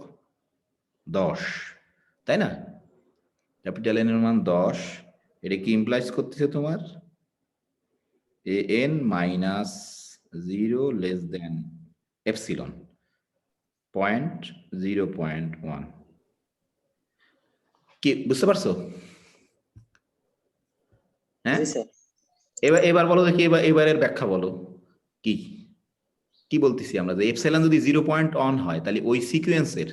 10, তাই না, ক্যাপিটাল এন এর মান 10, এটা কি ইমপ্লাইজ করতেছে তোমার N minus 0 less than epsilon 0.1, কি বুঝতে পারছো, হ্যাঁ। জি স্যার। এবার বলো দেখি, এবারের ব্যাখ্যা বলো, কি কি বলতেছি আমরা, যে এপসিলন যদি 0.1 হয় তাহলে ওই সিকোয়েন্সের,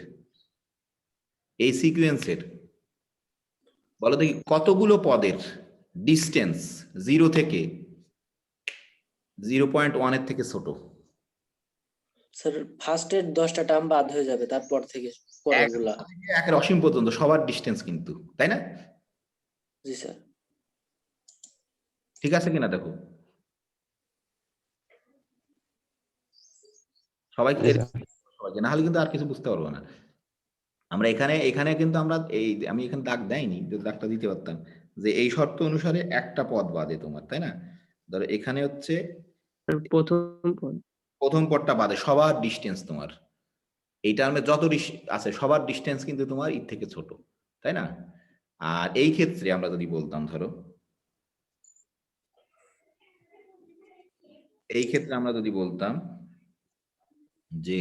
এই সিকোয়েন্সের বলো দেখি কতগুলো পদের ডিস্টেন্স 0 থেকে 0.1 এর থেকে ছোট, স্যার ফার্স্টের 10টা টার্ম বাদ হয়ে যাবে, তারপর থেকে পরেরগুলা। একের অসীম পর্যন্ত সবার ডিস্টেন্স কিন্তু, তাই না, জি স্যার। ঠিক আছে কিনা দেখো, সবাইকে জি স্যার। সবাইকে, না হলে কিন্তু আর কিছু বুঝতে পারবো না আমরা। এখানে এখানে কিন্তু আমরা এই, আমি এখানে দাগ দেয়নি, যদি দাগটা দিতে পারতাম, যে এই শর্ত অনুসারে একটা পদ বাদে তোমার, তাই না, ধরো এখানে হচ্ছে প্রথম পদ। প্রথম পদটা বাদে সবার ডিস্টেন্স তোমার, এই টার্মে যত আছে সবার ডিস্টেন্স কিন্তু তোমার এর থেকে ছোট, তাই না। আর এই ক্ষেত্রে আমরা যদি বলতাম, ধরো এই ক্ষেত্রে আমরা যদি বলতাম যে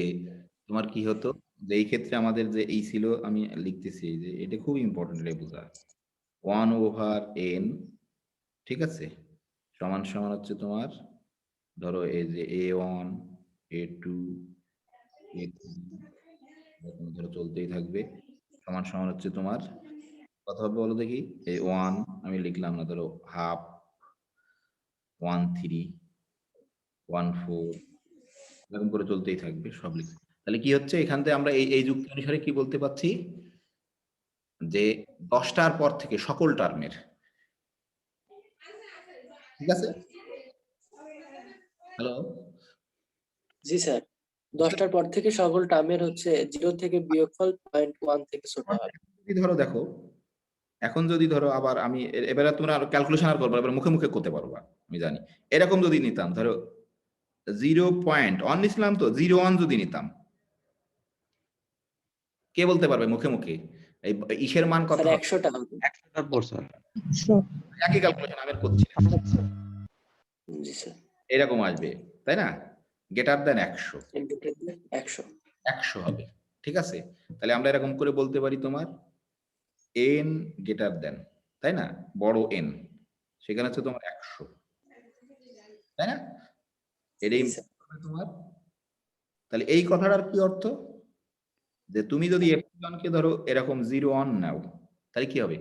তোমার কি হতো, যে এই ক্ষেত্রে আমাদের যে এই ছিল, আমি লিখতেছি যে এটা খুব ইম্পর্টেন্ট, এটা বোঝা, 1/n, ঠিক আছে, সমান সমান হচ্ছে তোমার, ধরো এই যে A1 A2 A3 এরকম ধরো চলতেই থাকবে। সমান সমান হচ্ছে তোমার কত হবে বলো দেখি? এই 1 আমি লিখলাম না, ধরো হাফ, 1/3, 1/4, এরকম করে চলতেই থাকবে সব লিখে। তাহলে কি হচ্ছে এখান থেকে আমরা এই যুক্তি অনুসারে কি বলতে পারছি যে 10টার পর থেকে সকল টার্মের, ঠিক আছে? হ্যালো, জি স্যার, 10টার পর থেকে সকল টার্মের হচ্ছে 0 থেকে বিয়োগফল 0.1 থেকে ছোট হবে। ধরো দেখো, এখন যদি ধরো আবার আমি এবারে তোমরা আরো ক্যালকুলেশন আর করবো, এবার মুখে মুখে করতে পারবা আমি জানি। এরকম যদি নিতাম, ধরো 0.1 নিছিলাম তো, 0.1 যদি নিতাম, কে বলতে পারবে মুখে মুখে এই ইসের মান কত স্যার হবে? 100টা হবে। তারপর স্যার একই ক্যালকুলেশন আমি আর করছি না, জি স্যার, এরকম আসবে তাই না? Greater than 100, 100। 100 হবে, ঠিক আছে? তাহলে আমরা এরকম করে বলতে পারি তোমার n গ্রেটার দেন, তাই না, বড় n, সেখানে হচ্ছে তোমার 100, তাই না? এটাই জি স্যার। তোমার। তাহলে এই কথাটার কি অর্থ? যে তুমি যদি এপসিলনকে ধরো এরকম 0.1 নাও, তাহলে কি হবে?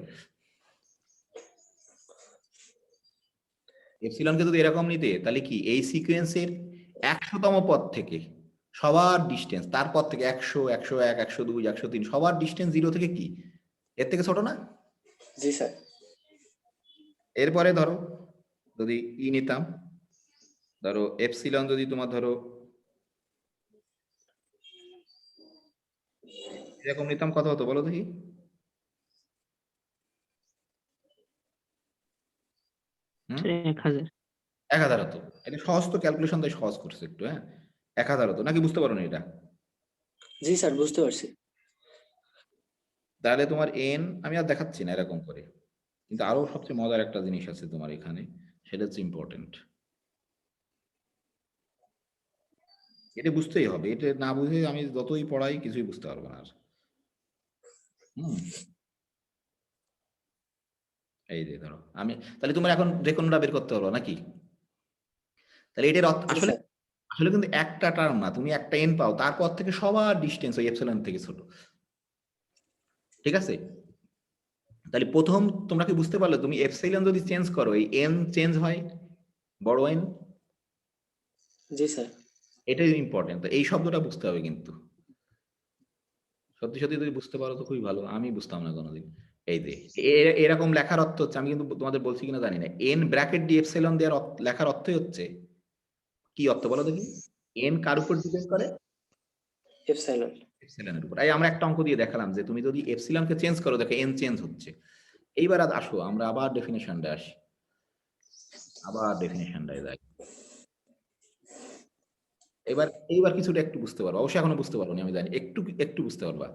এপসিলনকে যদি এরকম নিতে, তাহলে কি এই সিকোয়েন্সের 100তম পদ থেকে সবার ডিস্টেন্স, তারপর থেকে 100, 101, 102, 103 সবার ডিস্টেন্স 0 থেকে কি এর থেকে ছোট না? জি স্যার। এরপরে ধরো যদি ই নিতাম, ধরো এপসিলন যদি তোমার ধরো এরকম নিতাম, কত হতো বলো দেখি? হুম, 1000। 1000 হতো। এটা সহজ তো, ক্যালকুলেশন তাই সহজ করছে একটু, হ্যাঁ 1000 হতো নাকি? বুঝতে পারো না এটা? জি স্যার, বুঝতে পারছি। তাহলে তোমার এন আমি আর দেখাচ্ছি না এরকম করে, কিন্তু আরো সবচেয়ে মজার একটা জিনিস আছে তোমার এখানে, সেটা হচ্ছে ইম্পর্টেন্ট। এটা বুঝতেই হবে, এটা না বুঝে আমি যতই পড়াই কিছুই বুঝতে পারবো না আর। এই যে ধরো আমি, তাহলে তোমার এখন যে কোনোটা বের করতে পারবো নাকি? তাহলে এটার আসলে আসলে কিন্তু একটা টার্ম না, তুমি একটা এন পাও, তারপর থেকে সবার ডিস্টেন্স ওই এপসিলন থেকে ছোট, ঠিক আছে? তাহলে প্রথম তোমরা কি বুঝতে পারলে, তুমি এপসিলন যদি চেঞ্জ করো এই এন চেঞ্জ হয়, বড় এন। জি স্যার। এটাই ইম্পর্টেন্ট, তো এই শব্দটা বুঝতে হবে কিন্তু। সত্যি সত্যি যদি বুঝতে পারো তো খুবই ভালো, আমি বুঝতাম না কোনোদিন। এই যে এরকম লেখার অর্থ হচ্ছে, আমি কিন্তু তোমাদের বলছি কিনা জানি না, এন ব্র্যাকেট দিয়ে এপসিলন দেওয়ার লেখার অর্থই হচ্ছে কি অর্থ বলো দেখি? এন কার উপর ডিপেন্ড করে? এপসাইলন। এপসিলনের উপর। এই আমরা একটা অঙ্ক দিয়ে দেখালাম যে তুমি যদি এপসিলনকে চেঞ্জ করো, দেখো এন চেঞ্জ হচ্ছে। এইবার আসো আমরা আবার ডেফিনেশনটা আসি, আবার ডেফিনেশনটায় যাই। এইবার কিছুটা একটু বুঝতে পারবো, অবশ্যই এখনো বুঝতে পারবো না আমি জানি, একটু একটু বুঝতে পারবা।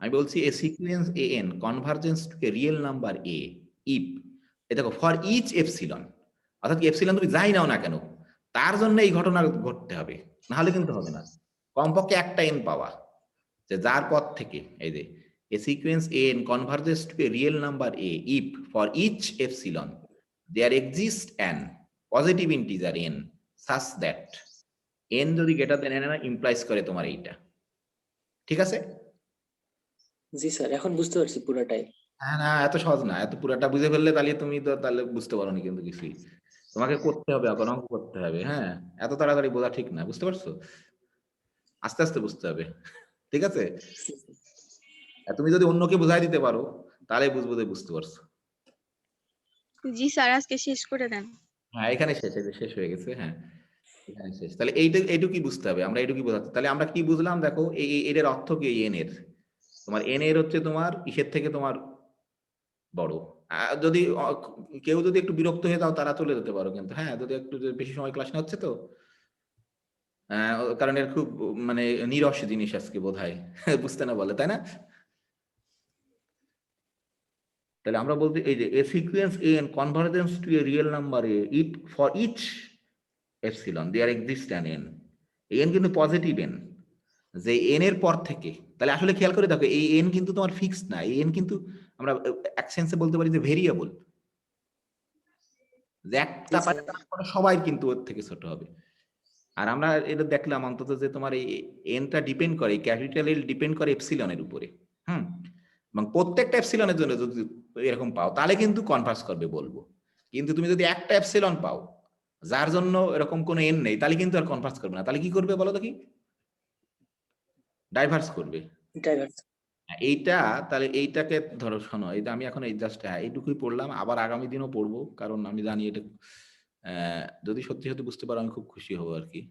আমি বলছি a sequence a n convergence to a real number a if, এই দেখো ফর ইচ এপসিলন, অর্থাৎ কি এপসিলন তুমি যাই নাও না কেন তার জন্য এই ঘটনা ঘটতে হবে, নাহলে কিন্তু হবে না। কমপক্ষে একটা এন পাওয়া, যে যার পর থেকে এই যে a sequence n converges to a real number a if for each epsilon there exists an positive integer n such that n যদি greater than n implies করে তোমার এইটা, ঠিক আছে? জি স্যার, এখন বুঝতে পারছি পুরোটাই। হ্যাঁ না, এত সহজ না, এত পুরাটা বুঝে ফেললে তাহলে তুমি তো তাহলে বুঝতে পারোনি কিন্তু কিছুই, তোমাকে করতে হবে, এখন অঙ্ক করতে হবে। হ্যাঁ, এত তাড়াতাড়ি বোঝা ঠিক না, বুঝতে পারছো? আস্তে আস্তে বুঝতে হবে, ঠিক আছে? আর তুমি যদি অন্যকে বুঝাই দিতে পারো তাহলে বুঝবো যে বুঝতে পারছো। জি স্যার, আজকে শেষ করে দেন। হ্যাঁ এখানে শেষ, এই যে শেষ হয়ে গেছে, হ্যাঁ এখানে শেষ। তাহলে এইটুকুই বুঝতে হবে, আমরা এইটুকুই বোঝাচ্ছি। তাহলে আমরা কি বুঝলাম দেখো, এর অর্থ কি? এন এর তোমার এন এর হচ্ছে তোমার ইসের থেকে তোমার বড়। যদি কেউ যদি একটু বিরক্ত হয়ে যাও তারা চলে যেতে পারো, কিন্তু হ্যাঁ যদি একটু বেশি সময় ক্লাস হচ্ছে তো কারণ এর খুব মানে নিরস জিনিস আজকে বোধহয় বুঝতে না বলে, তাই না? তাহলে আমরা বলতে এই যে a sequence n convergence to a real number a it for each epsilon there exists an n, n কিন্তু পজিটিভ n, যে n এর পর থেকে, তাহলে আসলে খেয়াল করে দেখো এই n কিন্তু তোমার ফিক্সড না, এই n কিন্তু আমরা এক সেন্সে বলতে পারি যে ভেরিয়েবল, যে একটা পারে সবাই কিন্তু ওর থেকে ছোট হবে। আর আমরা এটা দেখলাম অন্তত যে তোমার এই এনটা ডিপেন্ড করে, ক্যাপিটাল এল ডিপেন্ড করে এপসিলনের উপরে। এবং প্রত্যেকটা এপসিলনের জন্য যদি এরকম পাও তাহলে কিন্তু কনভার্স করবে বলবো। কিন্তু তুমি যদি একটা এপসিলন পাও যার জন্য এরকম কোনো এন নেই, তাহলে কিন্তু আর কনভার্স করবে না। তাহলে কি করবে বলো দেখি? ডাইভার্স করবে। ড্রাইভার। এইটা তাহলে এইটাকে ধরো, শোনো, এটা আমি এখন এই জাস্ট এইটুকুই পড়লাম, আবার আগামী দিনও পড়বো, কারণ আমি জানি এটা যদি সত্যি সত্যি বুঝতে পারো আমি খুব খুশি হবো আর কি।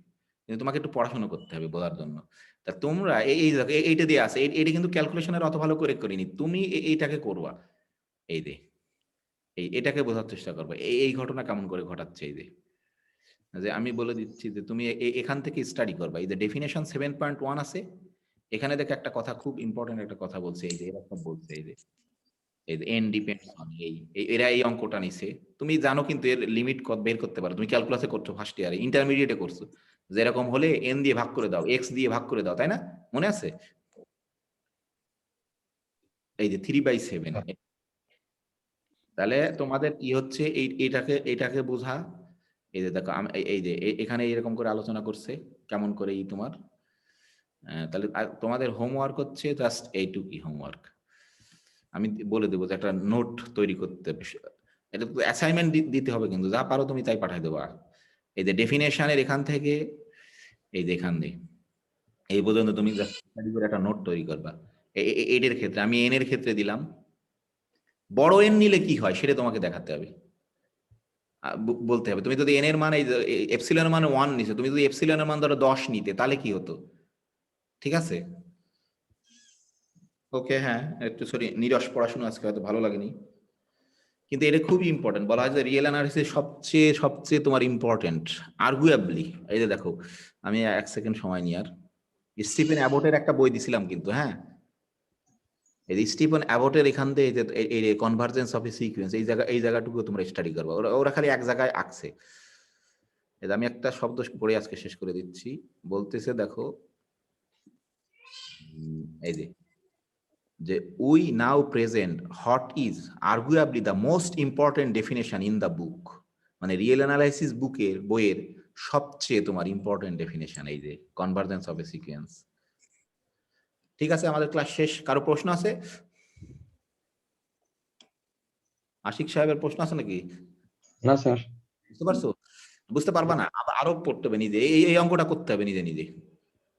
কিন্তু তোমাকে একটু পড়াশোনা করতে হবে বোঝার জন্য। তা তোমরা এইটা দিয়ে আছে, এইটা কিন্তু ক্যালকুলেশনের অত ভালো করে করিনি, তুমি এইটাকে করবা, এই যে এটাকে বোঝার চেষ্টা করবে এই ঘটনা কেমন করে ঘটাচ্ছে। এই যে আমি বলে দিচ্ছি যে তুমি এখান থেকে স্টাডি করবা। এই যে ডেফিনেশন 7.1 আছে, এখানে দেখে একটা কথা, খুব ইম্পর্টেন্ট একটা কথা বলছে, এই যে এরা সব বলছে, এই যে এন ডিপেন্ডস অন, এরা এই অঙ্কটা নিছে। তুমি জানো কিন্তু এর লিমিট বের করতে পারো, তুমি ক্যালকুলাসে করছো ফার্স্ট ইয়ারে, ইন্টারমিডিয়েটে করছো, যেরকম হলে এন দিয়ে ভাগ করে দাও, এক্স দিয়ে ভাগ করে দাও, তাই না? মনে আছে? এই যে 3/7। তাহলে তোমাদের কি হচ্ছে, এটাকে বোঝা। এই যে দেখো এই যে এখানে এরকম করে আলোচনা করছে কেমন করে তোমার। তাহলে তোমাদের হোমওয়ার্ক হচ্ছে জাস্ট এইটুকুই হোমওয়ার্ক। আমি বলে দেবো যে একটা নোট তৈরি করতে, এটা তো অ্যাসাইনমেন্ট দিতে হবে, কিন্তু যা পারো তুমি তাই পাঠাই দেবা। এই যে ডেফিনেশনের এখান থেকে এই যে এখান দিয়ে এই পর্যন্ত তুমি একটা নোট তৈরি করবা। এর ক্ষেত্রে আমি এন এর ক্ষেত্রে দিলাম, বড় এন নিলে কি হয় সেটা তোমাকে দেখাতে হবে, বলতে হবে। তুমি যদি এন এর মান, এই এপসিলনের মান 1 নিছো, তুমি যদি এপসিলনের মান ধরো 10 নিতে, তাহলে কি হতো? ঠিক আছে, ওকে। হ্যাঁ, একটু সরি, নিরস পড়াশোনা আজকে হয়তো ভালো লাগেনি, কিন্তু এটা খুবই ইম্পর্টেন্ট। বলা হয় যে রিয়েল অ্যানালিসিস সবচেয়ে সবচেয়ে তোমার ইম্পর্টেন্ট আর্গুয়েবলি। এই যে দেখো, আমি 1 সেকেন্ড সময় নিই। আর স্টিফেন অ্যাবটের একটা বই দিছিলাম কিন্তু, হ্যাঁ, এই স্টিফেন অ্যাবটের এখান থেকে এই কনভার্জেন্স অফ এ সিকোয়েন্স, এই জায়গাটুকু তোমরা স্টাডি করবা। ওরা খালি এক জায়গায় আঁকছে। আমি একটা শব্দ পড়ে আজকে শেষ করে দিচ্ছি। বলতেছে দেখো, এই যে we now present what is arguably the most important definition in the book. মানে রিয়েল অ্যানালাইসিস বইয়ের সবচেয়ে তোমার ইম্পর্টেন্ট ডেফিনেশন এই যে কনভার্জেন্স অফ এ সিকোয়েন্স। ঠিক আছে, আমাদের ক্লাস শেষ। কারো প্রশ্ন আছে? আশিক সাহেবের প্রশ্ন আছে নাকি? না স্যার। বুঝতে পারছো? বুঝতে পারবা না, আরো পড়তে হবে নিজে, এই অঙ্কটা করতে হবে নিজে নিজে।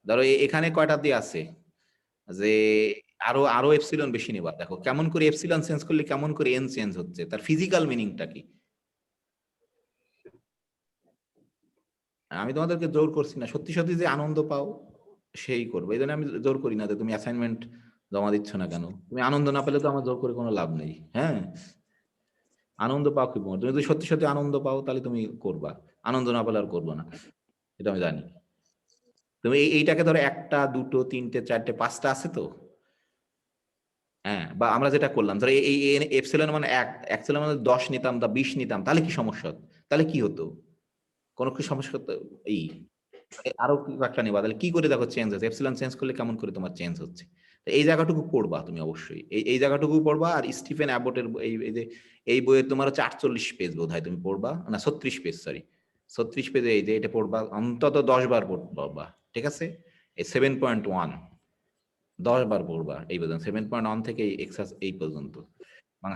ধরো এখানে কয়টা দিয়ে আছে যে আরো এপসিলন বেশি নেবা, দেখো কেমন করে এপসিলন চেঞ্জ করলে কেমন করে এন চেঞ্জ হচ্ছে, তার ফিজিক্যাল মিনিংটা কি। আমি তোমাদেরকে জোর করছি না, সত্যি সত্যি যে আনন্দ পাও সেই করবো, এই জন্য আমি জোর করি না যে তুমি অ্যাসাইনমেন্ট জমা দিচ্ছ না কেন। তুমি আনন্দ না পেলে তো আমার জোর করে কোনো লাভ নেই। হ্যাঁ, আনন্দ পাও কি, তুমি যদি সত্যি সত্যি আনন্দ পাও তাহলে তুমি করবা, আনন্দ না পেলে আর করবো না, এটা আমি জানি। তুমি এইটাকে ধরো 1টা 2টো 3টে 4টে 5টা আছে তো, হ্যাঁ, বা আমরা যেটা করলাম ধরো এই এপসিলন মানে 1 এপসিলন মানে 10 নিতাম বা 20 নিতাম, তাহলে কি সমস্যা হতো? তাহলে কি হতো? কোনো কি সমস্যা হতো? আরো একটা নেবা, তাহলে কি করে দেখো চেঞ্জ হচ্ছে, এপসিলন চেঞ্জ করলে কেমন করে তোমার চেঞ্জ হচ্ছে। এই জায়গাটুকু পড়বা তুমি অবশ্যই, এই জায়গাটুকু পড়বা। আর স্টিফেন অ্যাবটের এই বইয়ের তোমার হচ্ছে 48 পেজ বোধ হয়, তুমি পড়বা না 36 পেজ, সরি 36 পেজে এই যে এটা পড়বা, অন্তত 10 বার পড়বা। ঠিক আছে, এই 7.1 10 বার পড়বা এই পর্যন্ত, 7.1 থেকে এই পর্যন্ত। মানে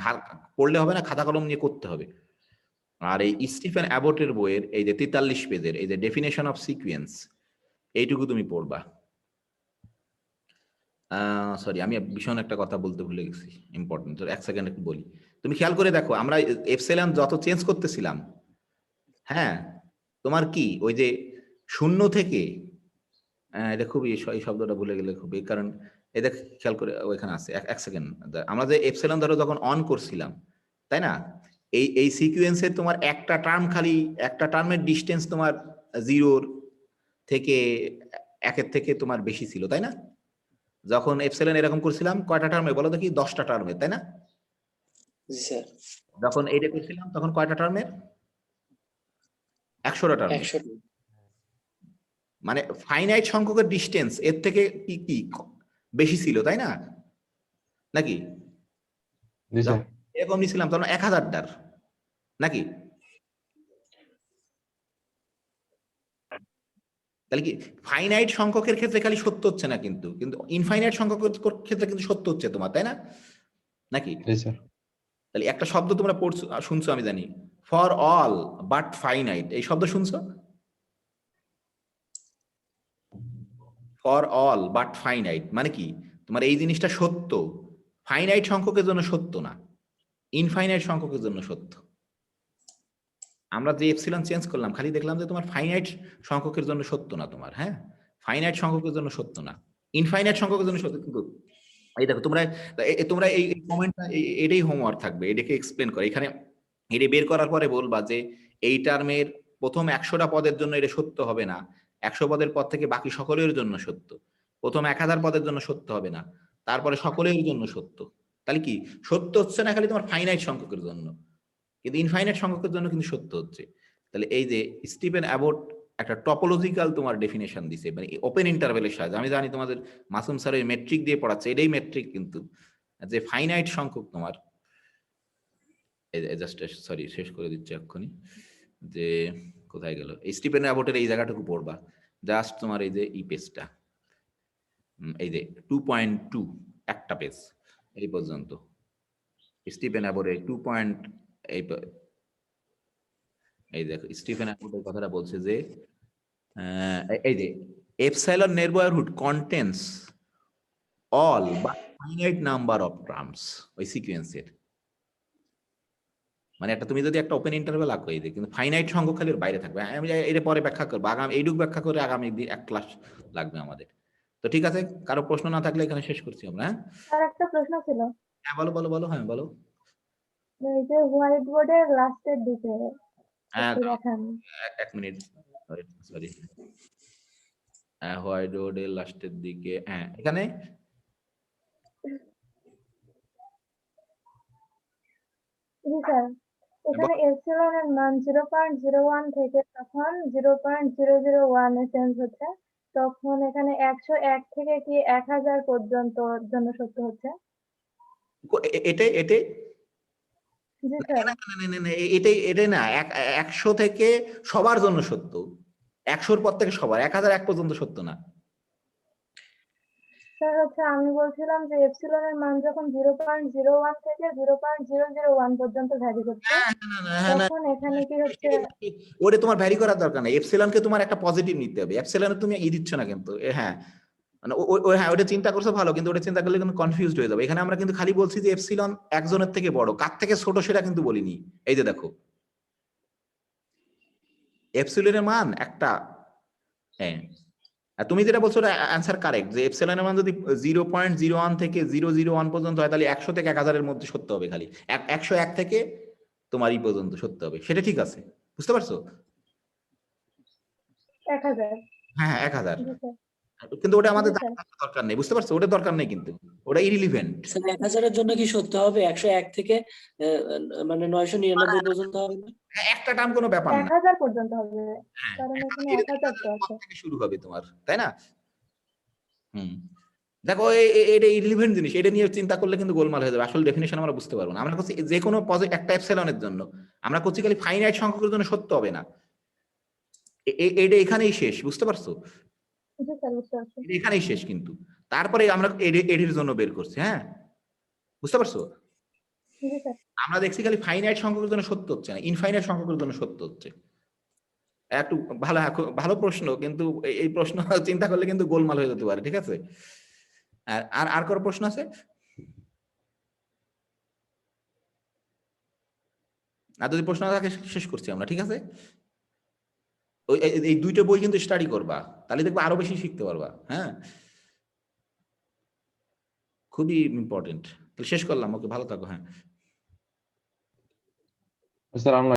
পড়লে হবে না, খাতা কলম নিয়ে করতে হবে। আর এই স্টিফেন অ্যাবটের বইয়ের এই যে 43 পেজের এই যে ডেফিনেশন অফ সিকোয়েন্স, এইটুকু তুমি পড়বা। সরি, আমি ভীষণ একটা কথা বলতে ভুলে গেছি, ইম্পর্টেন্ট, 1 সেকেন্ড একটু বলি। তুমি খেয়াল করে দেখো, আমরা এপসিলন যত চেঞ্জ করতেছিলাম, হ্যাঁ, তোমার কি ওই যে 0 থেকে, এটা খুবই, এই শব্দটা ভুলে গেলে খুবই, কারণ এই দেখ খেয়াল করে ওইখানে আছে 1 সেকেন্ড। আমরা যে এপসিলন ধরো যখন অন করছিলাম, তাই না, এই সিকোয়েন্সে তোমার একটা টার্মের ডিস্টেন্স তোমার 0 থেকে 1 থেকে তোমার বেশি ছিল, তাই না? যখন এপসিলন এরকম করছিলাম কয়টা টার্মে বলো দেখি? 10টা টার্মে, তাই না? জি স্যার। যখন এইটা করছিলাম তখন কয়টা টার্মে? 100টা টার্মে। 100। মানে ফাইনাইট সংখ্যকের ডিস্টেন্স এর থেকে কি বেশি ছিল, তাই না? নাকি জি স্যার। এরকম নিছিলাম তখন 1000টার, নাকি? তাহলে কি ফাইনাইট সংখ্যকের ক্ষেত্রে খালি সত্য হচ্ছে না, কিন্তু কিন্তু ইনফাইনাইট সংখ্যকের ক্ষেত্রে কিন্তু সত্য হচ্ছে তোমার, তাই না? নাকি? জি স্যার। তাহলে একটা শব্দ তোমরা পড়ছো, শুনছো, আমি জানি, ফর অল বাট ফাইনাইট, এই শব্দ শুনছো? ফর অল বাট ফাইনাইট মানে কি? তোমার এই জিনিসটা সত্য, ফাইনাইট সংখ্যকের জন্য সত্য না, ইনফাইনাইট সংখ্যকের জন্য সত্য। আমরা যে এপসিলন চেঞ্জ করলাম, খালি দেখলাম যে তোমার ফাইনাইট সংখ্যকের জন্য সত্য না তোমার, হ্যাঁ, ফাইনাইট সংখ্যকের জন্য সত্য না, ইনফাইনাইট সংখ্যকের জন্য সত্য। কিন্তু এই দেখো তোমরা তোমরা এই কমেন্টটা, এটাই হোমওয়ার্ক থাকবে, এটাকে এক্সপ্লেন করে এখানে, এটা বের করার পরে বলবা যে এই টার্মের প্রথম 100টা পদের জন্য এটা সত্য হবে না, 100 পদের পর থেকে বাকি সকলের জন্য সত্য, প্রথম 1000 পদের জন্য সত্য হবে না, তারপরে সকলের জন্য সত্য। তাহলে কি সত্য হচ্ছে না খালি তোমার ফাইনাইট সংখ্যকের জন্য, কিন্তু ইনফাইনাইট সংখ্যকের জন্য কিন্তু সত্য হচ্ছে। তাহলে এই যে স্টিফেন অ্যাবট একটা টপোলজিক্যাল তোমার ডেফিনেশন দিছে, মানে ওপেন ইন্টারভেলের সাহায্যে। আমি জানি তোমাদের মাসুম স্যারের মেট্রিক দিয়ে পড়াচ্ছে, এটাই মেট্রিক, কিন্তু যে ফাইনাইট সংখ্যক তোমার, জাস্ট সরি শেষ করে দিচ্ছি এক্ষুনি, যে কোথায় গেল, স্টিফেন অ্যাবটের এই জায়গাটুকু পড়বা, জাস্ট তোমার এই যে এই পেজটা, এই যে 2.2 একটা পেজ এই পর্যন্ত, স্টিফেন অ্যাবটের 2. এই দেখো স্টিফেন অ্যাবটের কথাটা বলছে যে এই যে epsilon neighbourhood contents all but finite number of terms, ওই সিকোয়েন্সের, মানে একটা তুমি যদি একটা ওপেন ইন্টারভেল আঁকো, এই যে কিন্তু ফাইনাইট সংখ্যক খালি এর বাইরে থাকবে। আমি এটা পরে ব্যাখ্যা করবো, আগামী এইটুকু ব্যাখ্যা করে আগামী দিন এক ক্লাস লাগবে আমাদের। তো ঠিক আছে, কারো প্রশ্ন না থাকলে এখানে শেষ করছি আমরা। হ্যাঁ স্যার একটা প্রশ্ন ছিল, হ্যাঁ বলো বলো বলো, হ্যাঁ বলো। এই যে হোয়াইট বোর্ডের লাস্টের দিকে হ্যাঁ একটু দেখান। এক মিনিট, সরি, হোয়াইট বোর্ডের লাস্টের দিকে, হ্যাঁ এখানে জি স্যার, এখানে এপসিলন এর মান 0.01 থেকে যখন 0.001 এ চেঞ্জ হচ্ছে, তখন এখানে 101 থেকে কি 1000 পর্যন্ত জন্য সত্য হচ্ছে। এটাই এটাই জি স্যার। এটাই এটাই না, 100 থেকে সবার জন্য সত্য, 100-র পর থেকে সবার, 1001 পর্যন্ত সত্য না। স্যার হচ্ছে আমি বলছিলাম যে এপসিলন এর মান যখন 0.01 থেকে 0.001 পর্যন্ত ভ্যারি করছে, তখন এখানে কি হচ্ছে, ওরে তোমার ভ্যারি করার দরকার নেই, এপসিলনকে তোমার একটা পজিটিভ নিতে হবে, এপসিলনে তুমি দিচ্ছ না কিন্তু, হ্যাঁ মানে হ্যাঁ ওটা চিন্তা করছো ভালো, কিন্তু ওটা চিন্তা করলে কিন্তু কনফিউজড হয়ে যাবে। এখানে আমরা কিন্তু খালি বলছি যে এপসিলন একজনের থেকে বড়, কার থেকে ছোট সেটা কিন্তু বলিনি। এই যে দেখো এপসিলনের মান একটা, হ্যাঁ আর তুমি যেটা বলছো ওটা অ্যান্সার কারেক্ট, যে এপসিলনের মান যদি 0.01 থেকে 001 পর্যন্ত হয়, তাহলে 100 থেকে 1000-এর মধ্যে সত্য হবে, খালি 101 থেকে তোমার এই পর্যন্ত সত্য হবে, সেটা ঠিক আছে, বুঝতে পারছো? 1000। হ্যাঁ 1000, জি স্যার। কিন্তু ওটা আমাদের জি স্যার। দরকার নেই, বুঝতে পারছো? ওটা দরকার নেই, কিন্তু ওটা ইরিলিভেন্ট। স্যার 1000-এর জন্য কি সত্য হবে 101 থেকে মানে 999 পর্যন্ত হবে না? একটা টার্ম কোনো ব্যাপার না, 1000 পর্যন্ত হবে, হ্যাঁ, কারণ এখানে এটা 1000 তো আছে। থেকে শুরু হবে তোমার, তাই না? দেখো এটা ইরিলিভেন্ট জিনিস, এটা নিয়ে চিন্তা করলে কিন্তু গোলমাল হয়ে যাবে, আসল ডেফিনেশন আমরা বুঝতে পারবো না। আমরা করছি যে কোনো একটা এপসিলনের জন্য, আমরা করছি খালি ফাইনাইট সংখ্যকের জন্য সত্য হবে না, এটা এখানেই শেষ, বুঝতে পারছো? জি স্যার, বুঝতে পারছি। এটা এখানেই শেষ, কিন্তু তারপরে আমরা এডির জন্য বের করছি, হ্যাঁ বুঝতে পারছো? জি স্যার। আমরা দেখছি খালি ফাইনাইট সংখ্যকের জন্য সত্য হচ্ছে না, ইনফাইনাইট সংখ্যকের জন্য সত্য হচ্ছে। একটু ভালো, ভালো প্রশ্ন, কিন্তু এই প্রশ্ন চিন্তা করলে কিন্তু গোলমাল হয়ে যেতে পারে, ঠিক আছে? আর আর কোনো প্রশ্ন আছে? আর যদি প্রশ্ন থাকে শেষ করছি আমরা, ঠিক আছে? ওই এই দুইটা বই কিন্তু স্টাডি করবা, তাহলে দেখবা আরো বেশি শিখতে পারবা। হ্যাঁ খুবই ইম্পর্টেন্ট। তাহলে শেষ করলাম, ওকে ভালো থাকো। হ্যাঁ স্যার আমরা